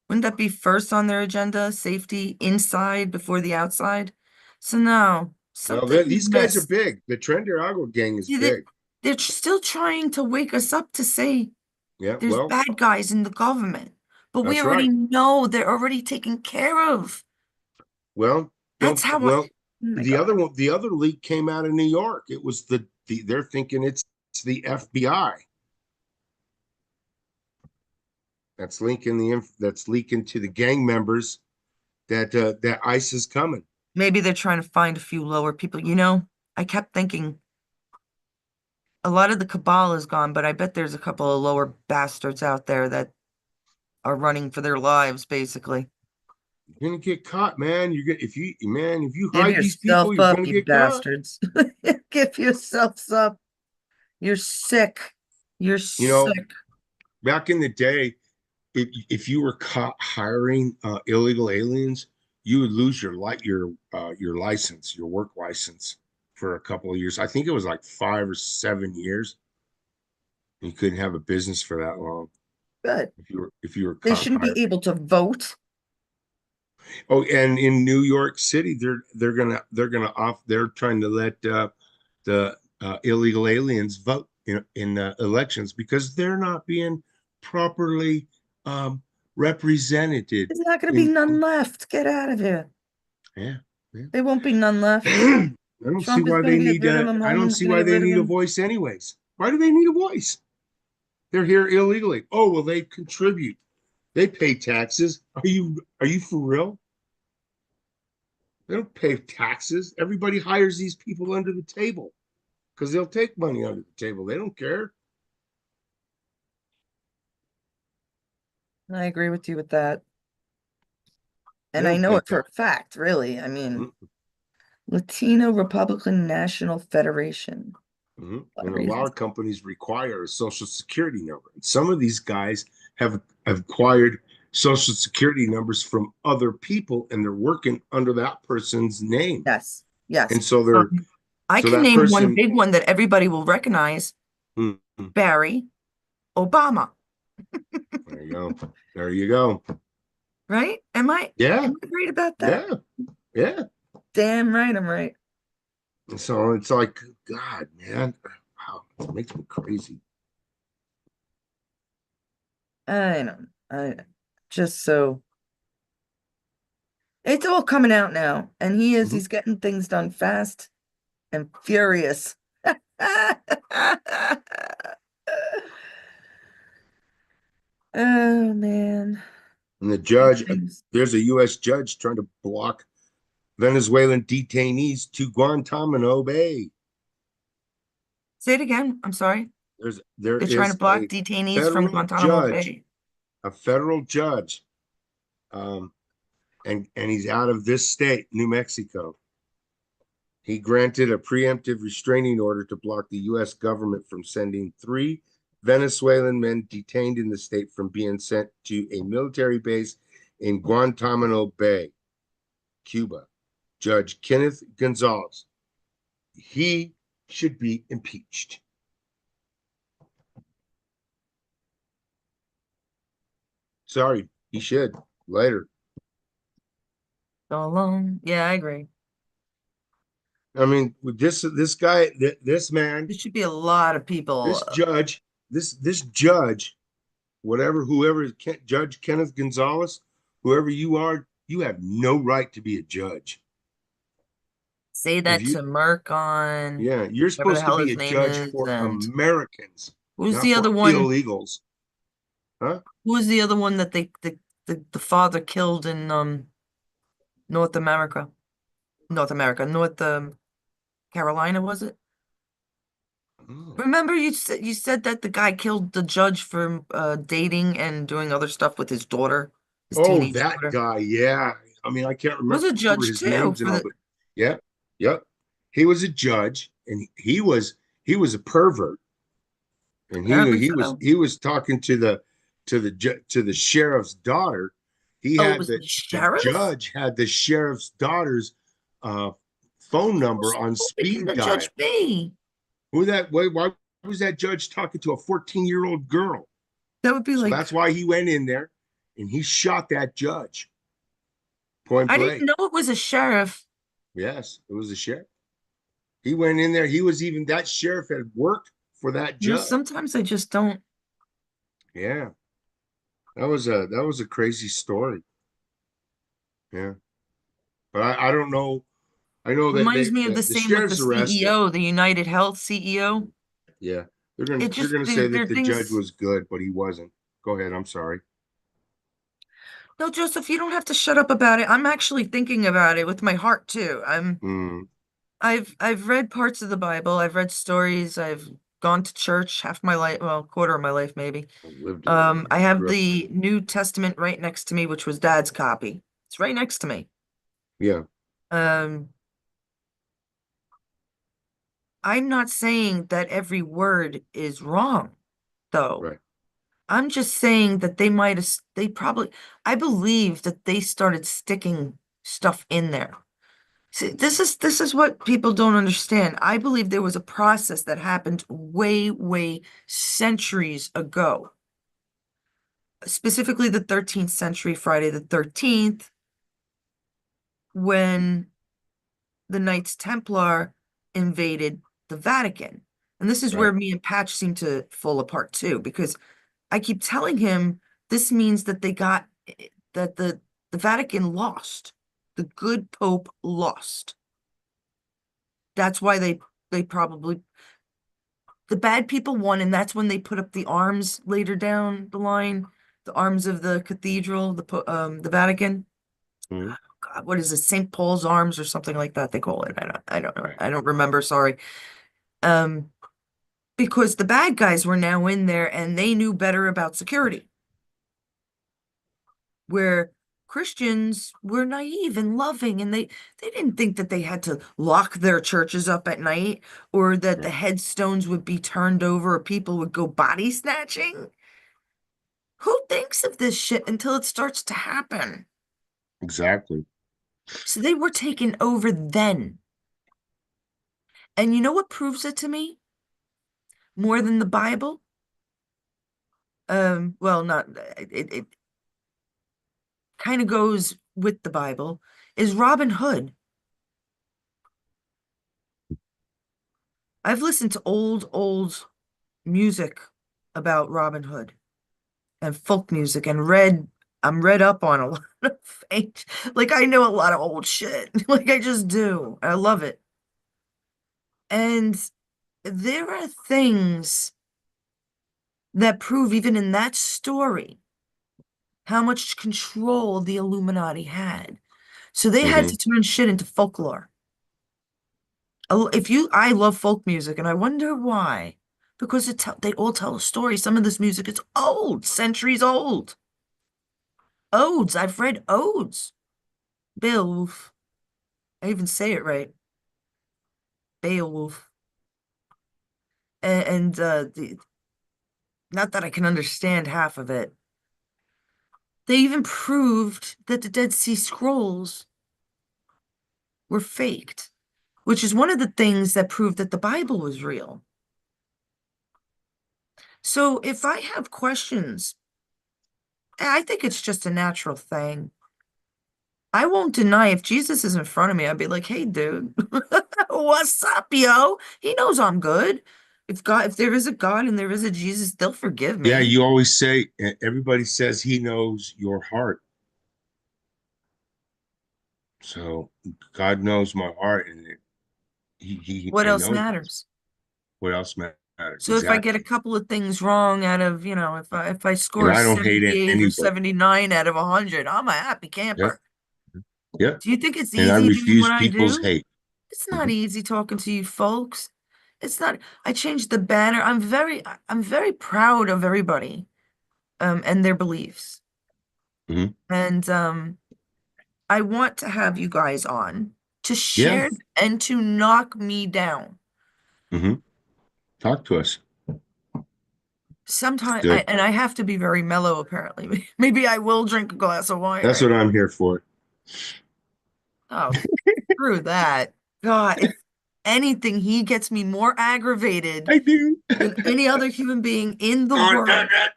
A: Wouldn't that be first on their agenda? Safety inside before the outside? So no,
B: Well,
A: something was
B: these guys are
A: missed.
B: big. The Trendiago gang is
A: See, they,
B: big.
A: they're still trying to wake us up to say
B: Yeah,
A: there's
B: well,
A: bad guys in the government, but we
B: that's
A: already
B: right.
A: know they're already taken care of.
B: Well,
A: That's
B: don't,
A: how I, oh
B: well,
A: my
B: the
A: God.
B: other one, the other leak came out of New York. It was they're thinking it's the FBI that's leaking to the gang members that ICE is coming.
A: Maybe they're trying to find a few lower people. I kept thinking a lot of the cabal is gone, but I bet there's a couple of lower bastards out there that are running for their lives, basically.
B: You're gonna get caught, man. If you
A: Give
B: hide these people,
A: yourself
B: you're
A: up,
B: gonna
A: you
B: get caught.
A: bastards. Give yourselves up. You're sick. You're
B: You know,
A: sick.
B: back in the day, if you were caught hiring illegal aliens, you would lose your license, your work license for a couple of years. I think it was like 5 or 7 years. You couldn't have a business for that long
A: Good.
B: if you were
A: They
B: caught
A: shouldn't be
B: hiring.
A: able to vote.
B: Oh, and in New York City, they're trying to let the illegal aliens vote in elections because they're not being properly represented
A: There's not going to be
B: in,
A: none left. Get out of here.
B: yeah, yeah.
A: There won't be none left.
B: I don't see
A: Trump is
B: why
A: going to
B: they
A: get
B: need
A: rid of him.
B: I don't
A: Homan's
B: see
A: going to
B: why
A: get
B: they
A: rid of
B: need a
A: him.
B: voice anyways. Why do they need a voice? They're here illegally. Oh, well, they contribute. They pay taxes. Are you for real? They don't pay taxes. Everybody hires these people under the table because they'll take money under the table. They don't care.
A: I agree with you with that.
B: They
A: And I
B: don't
A: know
B: pay
A: it for
B: tax.
A: a fact, really. I mean,
B: Mhm,
A: Latino Republican National Federation.
B: mhm.
A: A lot of
B: And a lot
A: reasons.
B: of companies require a social security number. Some of these guys have acquired social security numbers from other people, and they're working under that person's name.
A: Yes, yes.
B: And so they're
A: I
B: so
A: can
B: that
A: name one
B: person.
A: big one that everybody will recognize,
B: Mhm.
A: Barry Obama,
B: There you go. There you go.
A: right?
B: Yeah,
A: Am I right about that?
B: yeah, yeah.
A: Damn right, I'm right.
B: So it's like, God, man, wow, it makes me crazy.
A: I know. I just so it's all coming out now, and
B: Mhm.
A: he's getting things done fast and furious. Oh man.
B: And the
A: Big
B: judge,
A: things.
B: there's a U.S. judge trying to block Venezuelan detainees to Guantanamo Bay.
A: Say it again. I'm sorry.
B: There
A: They're trying to
B: is
A: block
B: a
A: detainees from
B: federal
A: Guantanamo
B: judge,
A: Bay.
B: a federal judge, um, and he's out of this state, New Mexico. He granted a preemptive restraining order to block the U.S. government from sending three Venezuelan men detained in the state from being sent to a military base in Guantanamo Bay, Cuba. Judge Kenneth Gonzalez. He should be impeached. Sorry, he should later.
A: So long. Yeah, I agree.
B: I mean, with this guy, this man,
A: There should be a lot of people.
B: this judge, this judge, whoever Judge Kenneth Gonzalez, whoever you are, you have no right to be a judge.
A: Say
B: If
A: that
B: you,
A: to Merck on
B: yeah, you're
A: whatever the
B: supposed to
A: hell
B: be
A: his
B: a
A: name
B: judge
A: is,
B: for
A: and
B: Americans,
A: who's
B: not
A: the other
B: for
A: one?
B: illegals, huh?
A: Who was the other one that the father killed in North America? North Carolina, was it?
B: Oh.
A: Remember you said that the guy killed the judge for dating and doing other stuff with his daughter, his
B: Oh,
A: teenage
B: that
A: daughter.
B: guy. Yeah. I mean, I can't
A: Was
B: remember
A: a judge
B: his
A: too
B: names and
A: for
B: all,
A: the
B: but yeah, yep. He was a judge, and he was a pervert, and he knew
A: apparently
B: he was
A: so.
B: he was talking to the sheriff's daughter. He
A: Oh, it
B: had
A: was the
B: the
A: sheriff?
B: judge had the sheriff's daughter's uh, phone
A: How
B: number on
A: stupid can
B: speed
A: the
B: dial.
A: judge be?
B: Why was that judge talking to a 14-year-old girl?
A: That would be
B: So
A: like,
B: that's why he went in there and he shot that judge point
A: I didn't
B: blank.
A: know it was a sheriff.
B: Yes, it was a sheriff. He went in there. He was even that sheriff had worked for that
A: You know,
B: judge.
A: sometimes I just don't.
B: Yeah, that was a crazy story. Yeah, but I don't know. I know that
A: Reminds me of the
B: the
A: same with the
B: sheriff's arrested.
A: CEO, the United Health CEO.
B: Yeah, they're gonna
A: It
B: they're
A: just
B: gonna say
A: there
B: that
A: are
B: the judge
A: things.
B: was good, but he wasn't. Go ahead. I'm sorry.
A: No, Joseph, you don't have to shut up about it. I'm actually thinking about it with my heart too.
B: Mm,
A: I've read parts of the Bible. I've read stories. I've gone to church half my life, well, quarter of my life maybe.
B: I lived in one.
A: I have
B: Grew up.
A: the New Testament right next to me, which was Dad's copy. It's right next to me.
B: Yeah,
A: Um, I'm not saying that every word is wrong, though.
B: right.
A: I'm just saying that they probably, I believe that they started sticking stuff in there. See, this is what people don't understand. I believe there was a process that happened way centuries ago, specifically the 13th century, Friday the 13th, when the Knights Templar invaded the Vatican. And this is where
B: Right.
A: me and Patch seem to fall apart too, because I keep telling him this means that that the Vatican lost. The good Pope lost. That's why they probably The bad people won, and that's when they put up the arms later down the line, the arms of the cathedral, the Vatican.
B: Mhm.
A: God, what is it? St. Paul's arms or something like that they call it. I don't know.
B: Right.
A: I don't remember, sorry. Um, because the bad guys were now in there and they knew better about security, where Christians were naive and loving, and they didn't think that they had to lock their churches up at night, or that the
B: Right.
A: headstones would be turned over or people would go body snatching. Who thinks of this shit until it starts to happen?
B: Exactly.
A: So they were taken over then. And you know what proves it to me more than the Bible? Well, not it kind of goes with the Bible, is Robin Hood. I've listened to old music about Robin Hood and folk music and I'm read up on a lot of like I know a lot of old shit. Like I just do. I love it. And there are things that prove even in that story how much control the Illuminati had. So they had
B: Hmm.
A: to turn shit into folklore. If you, I love folk music, and I wonder why. Because they all tell a story. Some of this music is old, centuries old. Odes. I've read odes. Beowulf. I even say it right. Beowulf. And not that I can understand half of it. They even proved that the Dead Sea Scrolls were faked, which is one of the things that proved that the Bible was real. So if I have questions, I think it's just a natural thing. I won't deny if Jesus is in front of me, I'd be like, hey, dude, what's up, yo? He knows I'm good. If there is a God and there is a Jesus, they'll forgive
B: Yeah,
A: me.
B: you always say, everybody says he knows your heart. So God knows my heart, and
A: What
B: he
A: else
B: knows
A: matters?
B: what else matters.
A: So if I get a
B: Exactly.
A: couple of things wrong out of, if I score
B: And
A: a
B: I don't hate
A: 78 or
B: anybody.
A: 79 out of 100, I'm a happy
B: Yep.
A: camper.
B: Yep.
A: Do you think it's
B: And I
A: easy doing
B: refuse
A: what I
B: people's
A: do?
B: hate.
A: It's not
B: Hmm.
A: easy talking to you folks. It's not, I changed the banner. I'm very proud of everybody, and their beliefs.
B: Hmm.
A: And I want to have you guys on to
B: Yeah.
A: share and to knock me down.
B: Hmm. Talk to us. It's
A: Sometime
B: good.
A: and I have to be very mellow apparently. Maybe I will drink a glass of wine
B: That's
A: right
B: what
A: now.
B: I'm here for.
A: Oh, screw that. God, if anything, he gets me more aggravated
B: I do.
A: than any other human being in the
B: Oh, no,
A: world.
B: no,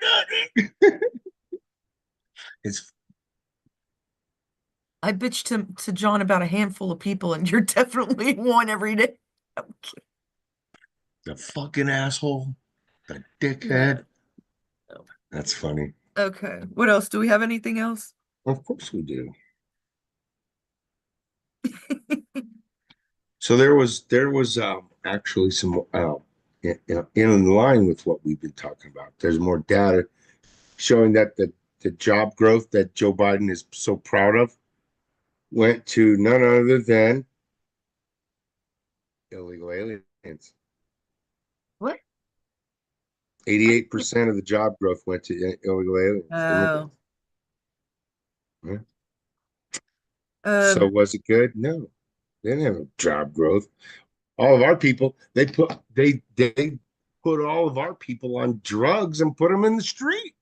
B: no. It's
A: I bitch to John about a handful of people, and you're definitely one every day. I'm kidding.
B: the fucking asshole, the
A: No,
B: dickhead.
A: no.
B: That's funny.
A: Okay. What else? Do we have anything else?
B: Of course we do. So there was actually some in line with what we've been talking about. There's more data showing that the job growth that Joe Biden is so proud of went to none other than illegal aliens.
A: What?
B: 88% of the job growth went to illegal aliens,
A: Oh.
B: immigrants. Yeah. So
A: Um,
B: was it good? No, they didn't have a job growth. All of our people, they put all of our people on drugs and put them in the street.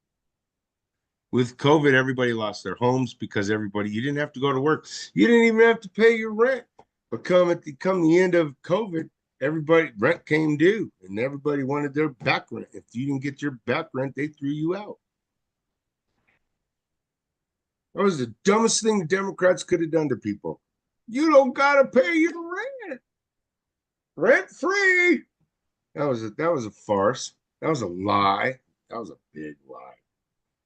B: With COVID, everybody lost their homes because you didn't have to go to work. You didn't even have to pay your rent. But come the end of COVID, everybody rent came due and everybody wanted their back rent. If you didn't get your back rent, they threw you out. That was the dumbest thing the Democrats could have done to people. You don't gotta pay your rent. Rent free. That was a farce. That was a lie. That was a big lie.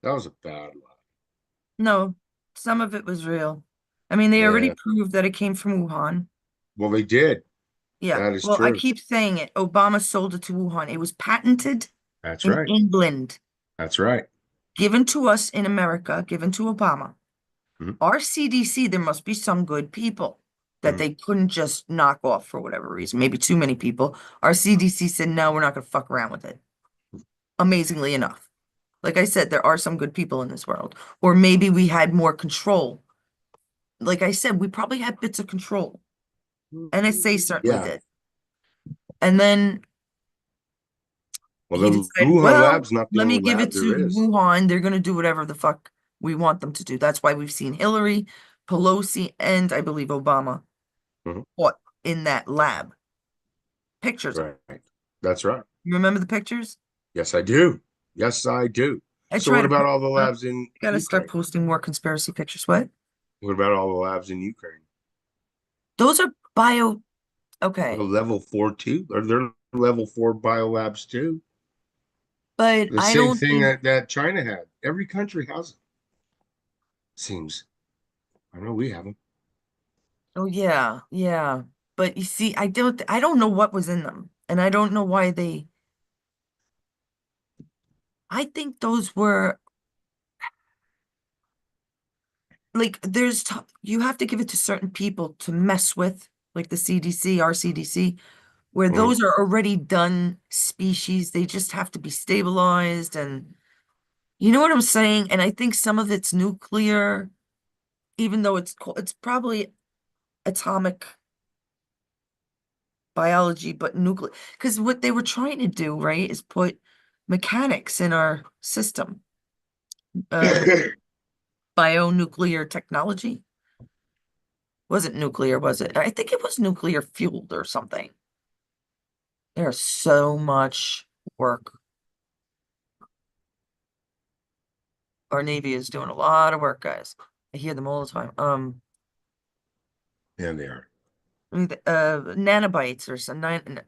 B: That was a bad lie.
A: no, some of it was real. I mean, they already
B: Yeah.
A: proved that it came from Wuhan.
B: Well, they did.
A: Yeah.
B: That is
A: Well, I
B: true.
A: keep saying it. Obama sold it to Wuhan. It was patented
B: That's
A: in
B: right.
A: England,
B: That's right.
A: given to us in America, given to Obama.
B: Mhm,
A: Our CDC, there must be some good people that
B: mhm.
A: they couldn't just knock off for whatever reason. Maybe too many people. Our CDC said, no, we're not going to fuck around with it. Amazingly enough. Like I said, there are some good people in this world. Or maybe we had more control. Like I said, we probably had bits of control. NSA certainly
B: Yeah.
A: did. And then
B: Well,
A: he
B: the
A: decided,
B: Wuhan
A: well,
B: lab's not the
A: let me
B: only
A: give
B: lab
A: it
B: there
A: to
B: is.
A: Wuhan. They're going to do whatever the fuck we want them to do. That's why we've seen Hillary, Pelosi, and I believe Obama
B: Mhm.
A: fought in that lab. Pictures of.
B: Right. That's right.
A: You remember the pictures?
B: Yes, I do. Yes, I do.
A: I
B: So
A: try
B: what
A: to
B: about
A: post
B: all the
A: them up.
B: labs in
A: I gotta start
B: Ukraine?
A: posting more conspiracy pictures. What?
B: What about all the labs in Ukraine?
A: Those are bio. Okay.
B: Level 4 too? Are there level 4 biolabs too?
A: But
B: The
A: I
B: same
A: don't
B: thing
A: think,
B: that China had. Every country has them. Seems. I know we have them.
A: oh yeah, yeah. But you see, I don't know what was in them. And I don't know why I think those were like you have to give it to certain people to mess with, like the CDC, our CDC, where
B: Mhm.
A: those are already done species. They just have to be stabilized and you know what I'm saying? And I think some of it's nuclear, even though it's probably atomic biology, but nuclear. Because what they were trying to do, right, is put mechanics in our system, uh, bionuclear technology. Wasn't nuclear, was it? I think it was nuclear fueled or something. There's so much work. Our Navy is doing a lot of work, guys. I hear them all the time.
B: Yeah, they are.
A: Nanobites or some nanobites.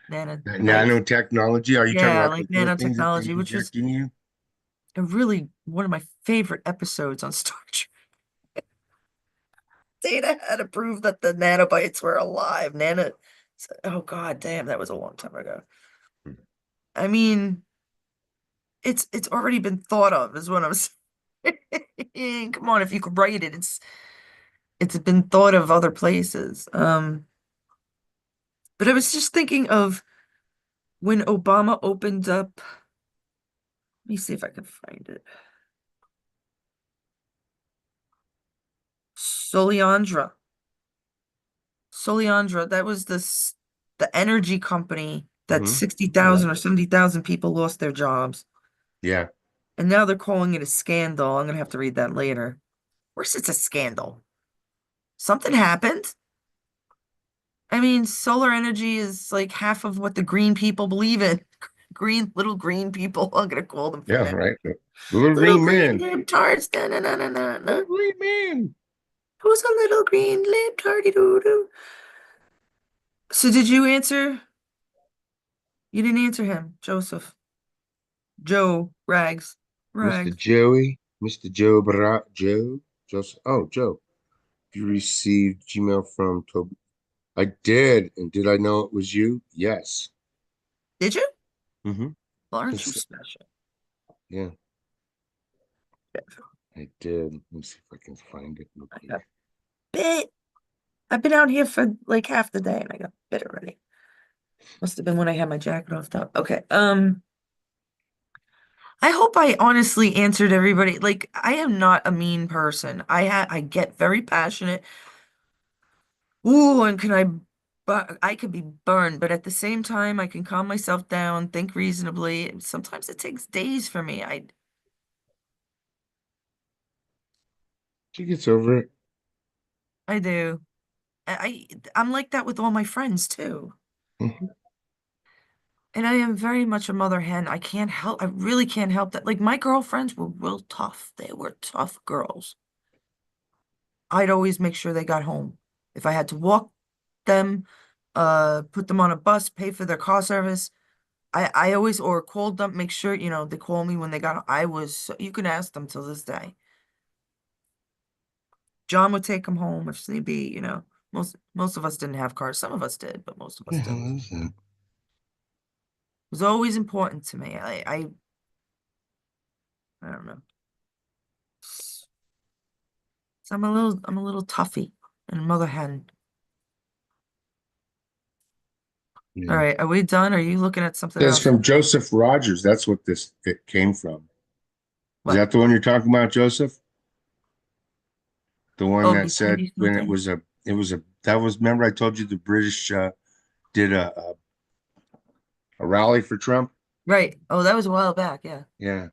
B: Nanotechnology. Are you talking
A: Yeah,
B: about
A: like
B: those little things that they
A: nanotechnology, which was
B: inject in you?
A: a really one of my favorite episodes on Star Trek. Data had to prove that the nanobites were alive. Oh god damn, that was a long time ago. I mean, it's already been thought of, is what I'm saying. Come on, if you could write it, it's been thought of other places. But I was just thinking of when Obama opened up. Let me see if I can find it. Soliandra. Soliandra, that was the energy company that
B: Hmm. Yeah.
A: 60,000 or 70,000 people lost their jobs.
B: Yeah.
A: And now they're calling it a scandal. I'm gonna have to read that later. Of course it's a scandal. Something happened. I mean, solar energy is like half of what the green people believe in. Green, little green people. I'm gonna call them from
B: Yeah.
A: now.
B: Right. The little
A: Little
B: green
A: green
B: man.
A: libtards. Na, na, na, na, na, na.
B: Little green man.
A: Who's a little green libtardy doo doo? So did you answer? You didn't answer him, Joseph. Joe, Rags.
B: Mr.
A: Rags.
B: Joey. Mr. Joe Barack Joe. Joseph. Oh, Joe. You received Gmail from Toby. I did. And did I know it was you? Yes.
A: Did you?
B: Mm-hmm.
A: Well, aren't you
B: Just,
A: special?
B: yeah, I did. Let me see if I can find it real
A: I
B: quick.
A: got bit. I've been out here for like half the day and I got bit already. Must have been when I had my jacket off top. Okay. I hope I honestly answered everybody. Like, I am not a mean person. I get very passionate. Ooh, and but I could be burned, but at the same time, I can calm myself down, think reasonably. Sometimes it takes days for me.
B: She gets over it.
A: I do. I'm like that with all my friends too.
B: Mhm.
A: And I am very much a mother hen. I really can't help that. Like my girlfriends were real tough. They were tough girls. I'd always make sure they got home. If I had to walk them, put them on a bus, pay for their car service, I always or called them, make sure, they call me when they got you can ask them till this day. John would take them home if need be. Most of us didn't have cars. Some of us did, but most of us
B: Yeah,
A: didn't. It
B: what is that?
A: was always important to me. I don't know. So I'm a little toughy and a mother hen. All
B: Yeah.
A: right, are we done? Are you looking at something
B: That's
A: else?
B: from Joseph Rogers. That's what this it came from. Is
A: What?
B: that the one you're talking about, Joseph? The one
A: Oh,
B: that
A: you sent
B: said
A: me
B: when it
A: something?
B: was a, it was a, that was, remember I told you the British did a rally for Trump?
A: Right. Oh, that was a while back. Yeah.
B: Yeah.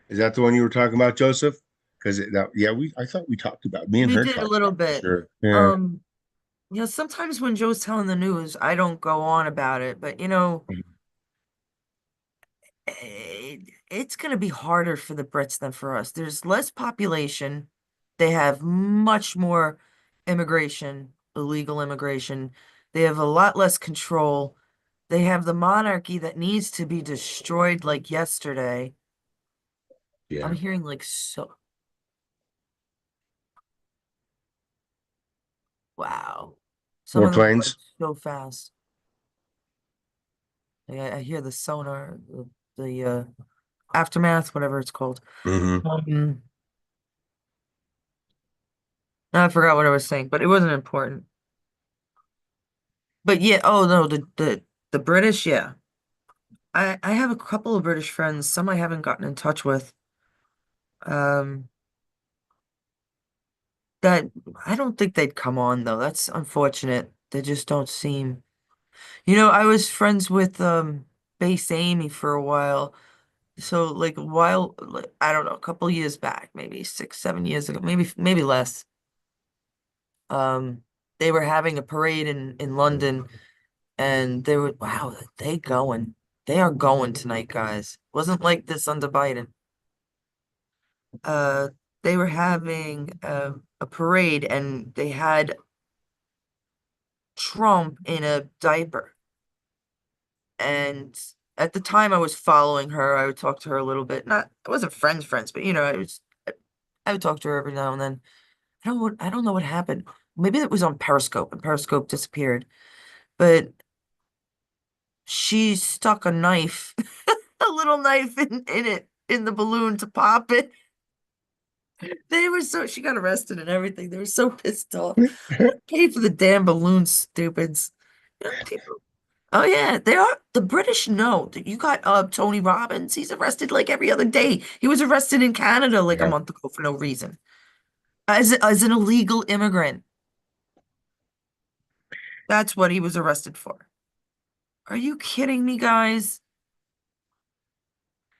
B: Is that the one you were talking about, Joseph? Because that, yeah, I thought we talked about, me and
A: We
B: her
A: did a
B: talked
A: little
B: about it for
A: bit.
B: sure. Yeah.
A: Um, sometimes when Joe's telling the news, I don't go on about it, but it's going to be harder for the Brits than for us. There's less population. They have much more immigration, illegal immigration. They have a lot less control. They have the monarchy that needs to be destroyed like yesterday. I'm
B: Yeah.
A: hearing like so, wow. Some
B: More
A: of them are like
B: planes?
A: so fast. Like, I hear the sonar, the aftermath, whatever it's called.
B: Mm-hmm.
A: Um, I forgot what I was saying, but it wasn't important. But yeah, oh no, the British, yeah. I have a couple of British friends, some I haven't gotten in touch with. Um, that I don't think they'd come on though. That's unfortunate. They just don't seem. I was friends with Base Amy for a while. So like a while, like, I don't know, a couple years back, maybe 6, 7 years ago, maybe less. Um, they were having a parade in London, and they were wow, they going. They are going tonight, guys. Wasn't like this under Biden. Uh, they were having a parade, and they had Trump in a diaper. And at the time I was following her, I would talk to her a little bit. Not, I wasn't friends, but I would talk to her every now and then. I don't know what happened. Maybe it was on Periscope and Periscope disappeared. But she stuck a knife, a little knife in it, in the balloon to pop it. She got arrested and everything. They were so pissed off. Pay for the damn balloons, stupids. People. Oh yeah, they are. The British know that you got Tony Robbins. He's arrested like every other day. He was arrested in Canada like a
B: Yeah.
A: month ago for no reason. As an illegal immigrant. That's what he was arrested for. Are you kidding me, guys?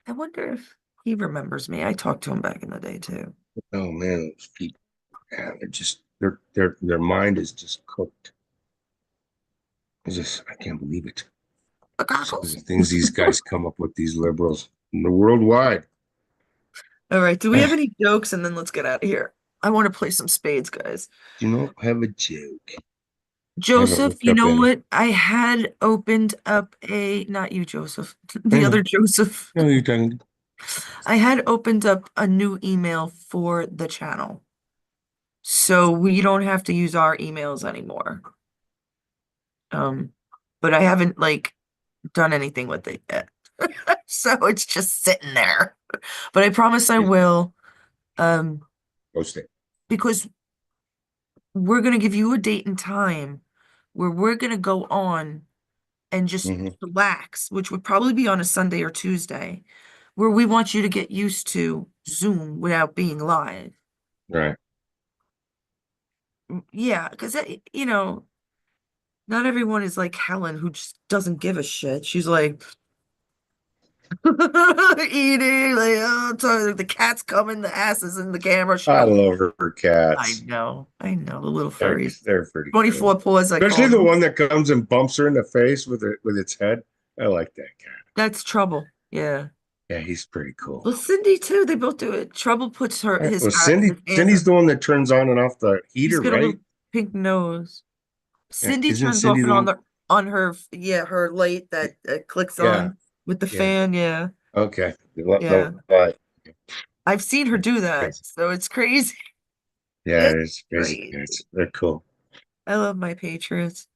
A: I wonder if he remembers me. I talked to him back in the day too.
B: Oh man, those people, yeah, they're just their mind is just cooked. I can't believe it.
A: The
B: Some of
A: cockles.
B: the things these guys come up with, these liberals, in the worldwide.
A: All right, do we
B: Do
A: have any jokes? And then let's get out of here. I want to play some spades, guys.
B: you not have a joke? I haven't
A: Joseph,
B: looked
A: you
B: up
A: know
B: any.
A: what? I had opened up not you, Joseph,
B: I
A: the other
B: know.
A: Joseph.
B: No, you're talking.
A: I had opened up a new email for the channel. So we don't have to use our emails anymore. Um, but I haven't like done anything with it yet. So it's just sitting there. But I promise I will, um,
B: Post it.
A: because we're gonna give you a date and time where we're gonna go on and just
B: Hmm.
A: relax, which would probably be on a Sunday or Tuesday, where we want you to get used to Zoom without being live.
B: Right.
A: Yeah, because not everyone is like Helen who just doesn't give a shit. She's like eating, like the cat's coming, the ass is in the camera. She
B: I
A: don't.
B: love her cats.
A: I know the little
B: They're
A: furries.
B: they're pretty cool.
A: 24 paws, I
B: Especially
A: call
B: the
A: them.
B: one that comes and bumps her in the face with its head. I like that cat.
A: That's Trouble. Yeah.
B: Yeah, he's pretty cool.
A: Well, Cindy too. They both do it. Trouble puts her
B: All right.
A: his
B: Well,
A: his hands
B: Cindy's
A: up.
B: the one that turns on and off the
A: She's
B: heater,
A: got a
B: right?
A: little pink nose.
B: Yeah.
A: Cindy
B: Isn't
A: turns
B: Cindy
A: off
B: the
A: and on
B: one?
A: her her light that clicks
B: Yeah.
A: on with the
B: Yeah.
A: fan. Yeah,
B: Okay.
A: yeah.
B: Light.
A: I've seen her do that,
B: Crazy.
A: so it's crazy.
B: Yeah,
A: It's
B: it's basic.
A: great.
B: It's they're cool.
A: I love my Patriots.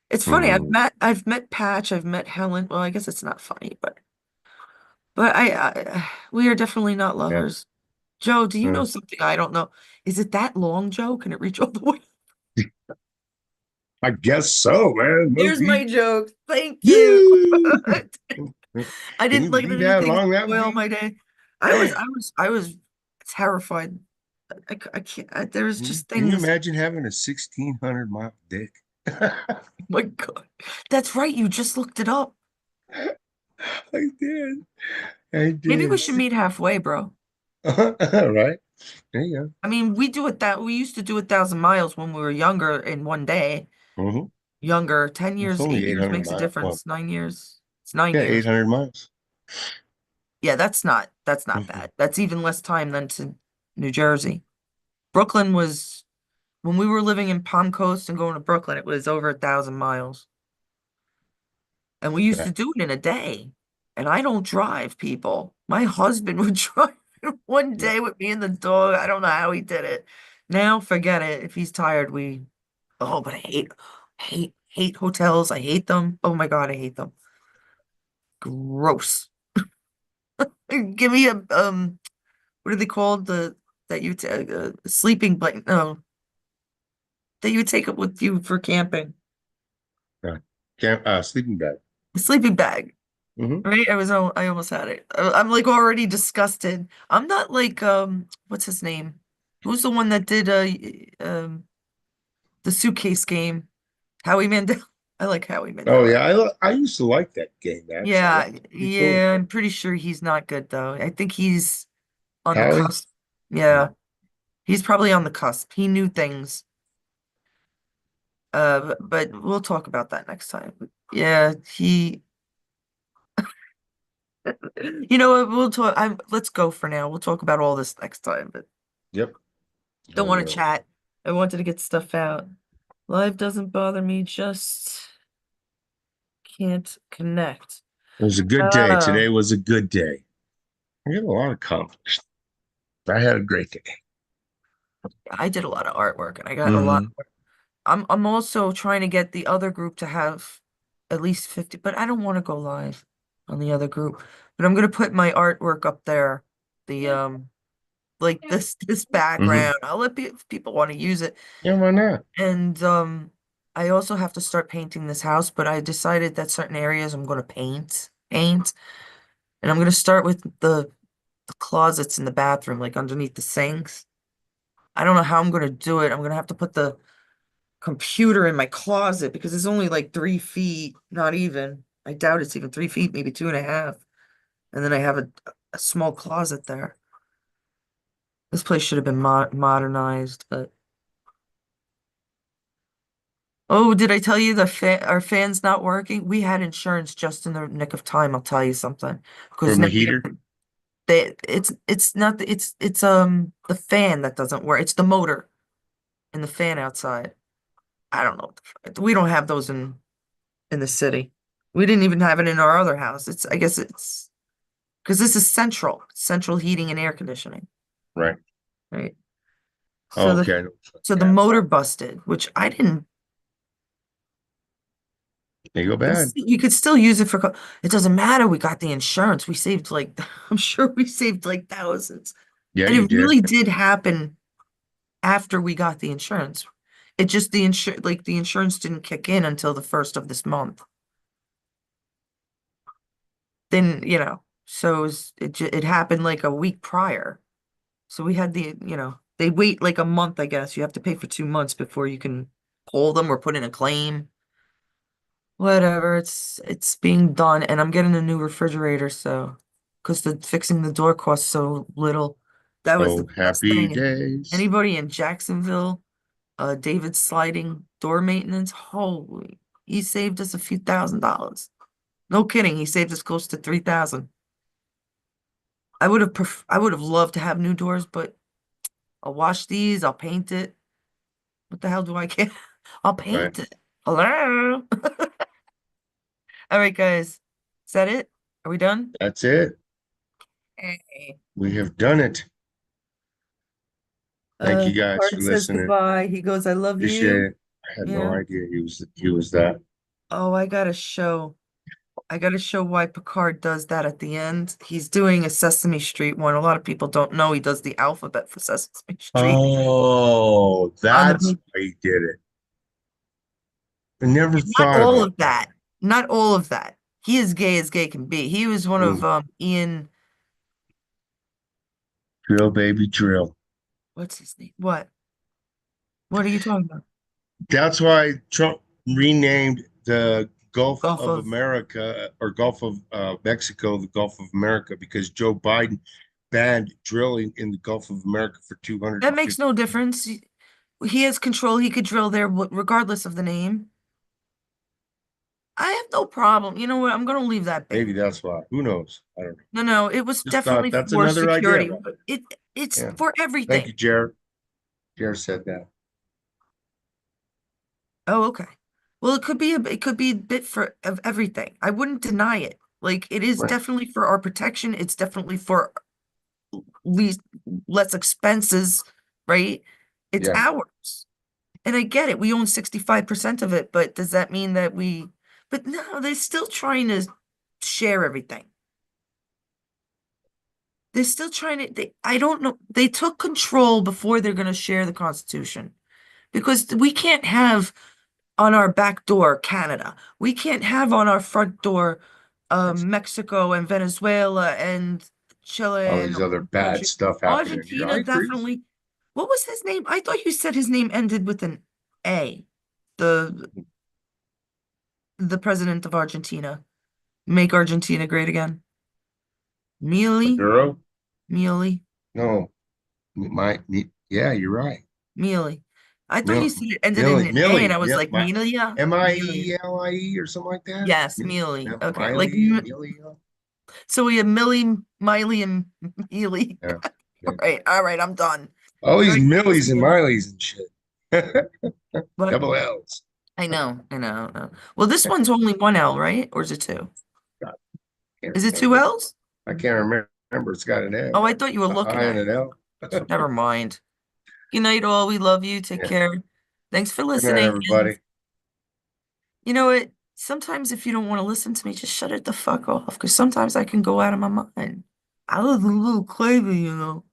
A: It's funny. I've
B: Hmm.
A: met I've met Patch. I've met Helen. Well, I guess it's not funny, but we are definitely not
B: Yeah.
A: lovers. Joe, do you know
B: Mm.
A: something I don't know? Is it that long, Joe? Can it reach all the way?
B: I guess so, man. Must
A: Here's
B: be.
A: my joke. Thank you.
B: Yay!
A: I
B: Can
A: didn't
B: you
A: like
B: believe how
A: anything
B: long that would
A: spoil
B: be?
A: my day. I was terrified. I can't. There was just
B: Can you
A: things.
B: imagine having a 1,600 mile dick?
A: My God, that's right. You just looked it up.
B: I did. I
A: Maybe we
B: did.
A: should meet halfway, bro.
B: All right. There you
A: I mean, we used to do 1,000 miles when we were younger in one day.
B: go. Hmm.
A: Younger, 10
B: It's
A: years,
B: only
A: 8 years
B: 800
A: makes a
B: miles. Well,
A: difference. 9 years. It's nine
B: yeah,
A: years.
B: 800 miles.
A: Yeah, that's not
B: Hmm.
A: bad. That's even less time than to New Jersey. Brooklyn was when we were living in Palm Coast and going to Brooklyn, it was over 1,000 miles. And we used
B: Yeah.
A: to do it in a day. And I don't drive, people. My husband would drive one
B: Yeah.
A: day with me and the dog. I don't know how he did it. Now, forget it. If he's tired, but I hate hotels. I hate them. Oh my God, I hate them. Gross. Give me what are they called? That you take sleeping blanket. No, that you take it with you for camping.
B: Yeah. Sleeping bag.
A: A sleeping bag.
B: Hmm.
A: Right? I almost had it. I'm like already disgusted. I'm not like what's his name? Who's the one that did the suitcase game? Howie Mandel. I like Howie
B: Oh
A: Mandel.
B: yeah, I used to like that game actually. That
A: Yeah,
B: was pretty cool.
A: yeah, I'm pretty sure he's not good though. I think he's on the
B: Howie?
A: cusp. Yeah, he's probably on the cusp. He knew things. But we'll talk about that next time. Yeah, you know what, let's go for now. We'll talk about all this next time, but
B: Yep. I
A: don't want to
B: will.
A: chat. I wanted to get stuff out. Life doesn't bother me, just can't connect.
B: It was a good day.
A: Oh,
B: Today was a good day. I got a lot accomplished. I had a great day.
A: I did a lot of artwork and I got a lot.
B: Hmm.
A: I'm also trying to get the other group to have at least 50, but I don't want to go live on the other group. But I'm gonna put my artwork up there. The like this
B: Hmm.
A: background. I'll let if people want to use it.
B: Yeah, why not?
A: And I also have to start painting this house, but I decided that certain areas I'm going to paint, and I'm going to start with the closets in the bathroom, like underneath the sinks. I don't know how I'm going to do it. I'm going to have to put the computer in my closet because it's only like 3 feet, not even. I doubt it's even 3 feet, maybe 2.5. And then I have a small closet there. This place should have been modernized, but oh, did I tell you our fan's not working? We had insurance just in the nick of time, I'll tell you something.
B: For
A: Because
B: my
A: now
B: heater?
A: it's not it's the fan that doesn't work. It's the motor and the fan outside. I don't know. We don't have those in the city. We didn't even have it in our other house. I guess it's because this is central heating and air conditioning,
B: Right.
A: right?
B: Oh,
A: So the
B: okay. I know which one
A: so
B: you
A: the
B: have.
A: motor busted, which I didn't.
B: They go bad.
A: You could still use it for, it doesn't matter. We got the insurance. We saved like, I'm sure we saved like thousands.
B: Yeah,
A: And
B: you
A: it
B: did.
A: really did happen after we got the insurance. It just, the insurance didn't kick in until the first of this month. Then, so it happened like a week prior. So we had they wait like a month, I guess. You have to pay for 2 months before you can call them or put in a claim. Whatever, it's being done, and I'm getting a new refrigerator, so because the fixing the door costs so little. That was
B: Oh,
A: the best
B: happy
A: thing.
B: days.
A: Anybody in Jacksonville, David Sliding door maintenance, holy, he saved us a few $1,000s. No kidding, he saved us close to 3,000. I would have loved to have new doors, but I'll wash these, I'll paint it. What the hell do I care? I'll
B: Right.
A: paint it. Hello. All right, guys. Is that it? Are we done?
B: That's it.
A: Hey.
B: We have done it. Thank you guys for
A: Picard says
B: listening.
A: goodbye. He goes, I love
B: Appreciate
A: you.
B: it. I had no
A: Yeah.
B: idea he was that.
A: Oh, I gotta show why Picard does that at the end. He's doing a Sesame Street one. A lot of people don't know he does the alphabet for Sesame Street
B: Oh,
A: on
B: that's
A: the,
B: why he did it. I never
A: not
B: thought
A: all
B: about
A: of that. Not all of that. He is gay as gay can be. He was one of
B: that.
A: Ian,
B: Drill, baby, drill.
A: what's his name? What are you talking about?
B: That's why Trump renamed the Gulf
A: Gulf
B: of
A: of
B: America or Gulf of Mexico the Gulf of America because Joe Biden banned drilling in the Gulf of America for
A: That makes
B: 250.
A: no difference. He has control. He could drill there regardless of the name. I have no problem. You know what? I'm gonna leave that be.
B: Maybe that's why. Who knows? I don't know.
A: No, no, it was
B: Just thought
A: definitely
B: that's
A: for
B: another idea,
A: security,
B: man.
A: but it's
B: Yeah.
A: for
B: Thank
A: everything.
B: you, Jared. Jared said that.
A: Oh, okay. Well, it could be a bit for of everything. I wouldn't deny it. Like it is
B: Right.
A: definitely for our protection. It's definitely for least less expenses, right? It's
B: Yeah.
A: ours. And I get it. We own 65% of it, but does that mean that but no, they're still trying to share everything. They're still trying I don't know. They took control before they're going to share the Constitution because we can't have on our back door Canada. We can't have on our front door Mexico and Venezuela and Chile
B: All
A: and
B: these other bad
A: Argentina.
B: stuff happening here. I
A: Argentina
B: agree.
A: definitely. What was his name? I thought you said his name ended with an A. The the president of Argentina. Make Argentina great again. Mealy,
B: Maduro?
A: Mealy,
B: No. Yeah, you're right.
A: Mealy. I thought you
B: Mil,
A: said it ended in
B: Millie,
A: an A, and
B: Millie,
A: I was like, Mealia? Mealy.
B: Mielie or something like that.
A: Yes, Mealy. Okay.
B: Miley, Millie.
A: So we have Millie, Miley, and Mealy.
B: Yeah, yeah.
A: All right, I'm done.
B: All these
A: Very
B: Millies and
A: complicated.
B: Mileys and shit.
A: But
B: Double L's.
A: I know. Well, this one's only one L, right? Or is it two?
B: God, can't
A: Is it two
B: remember.
A: L's?
B: I can't remember. It's got an
A: Oh,
B: L,
A: I thought you were
B: a
A: looking
B: I and
A: at
B: an
A: it.
B: L.
A: Never mind. Good night, all. We love you. Take
B: Yeah.
A: care. Thanks for
B: Good night,
A: listening. And
B: everybody.
A: you know what? Sometimes if you don't want to listen to me, just shut it the fuck off. Because sometimes I can go out of my mind. I was a little crazy, you know.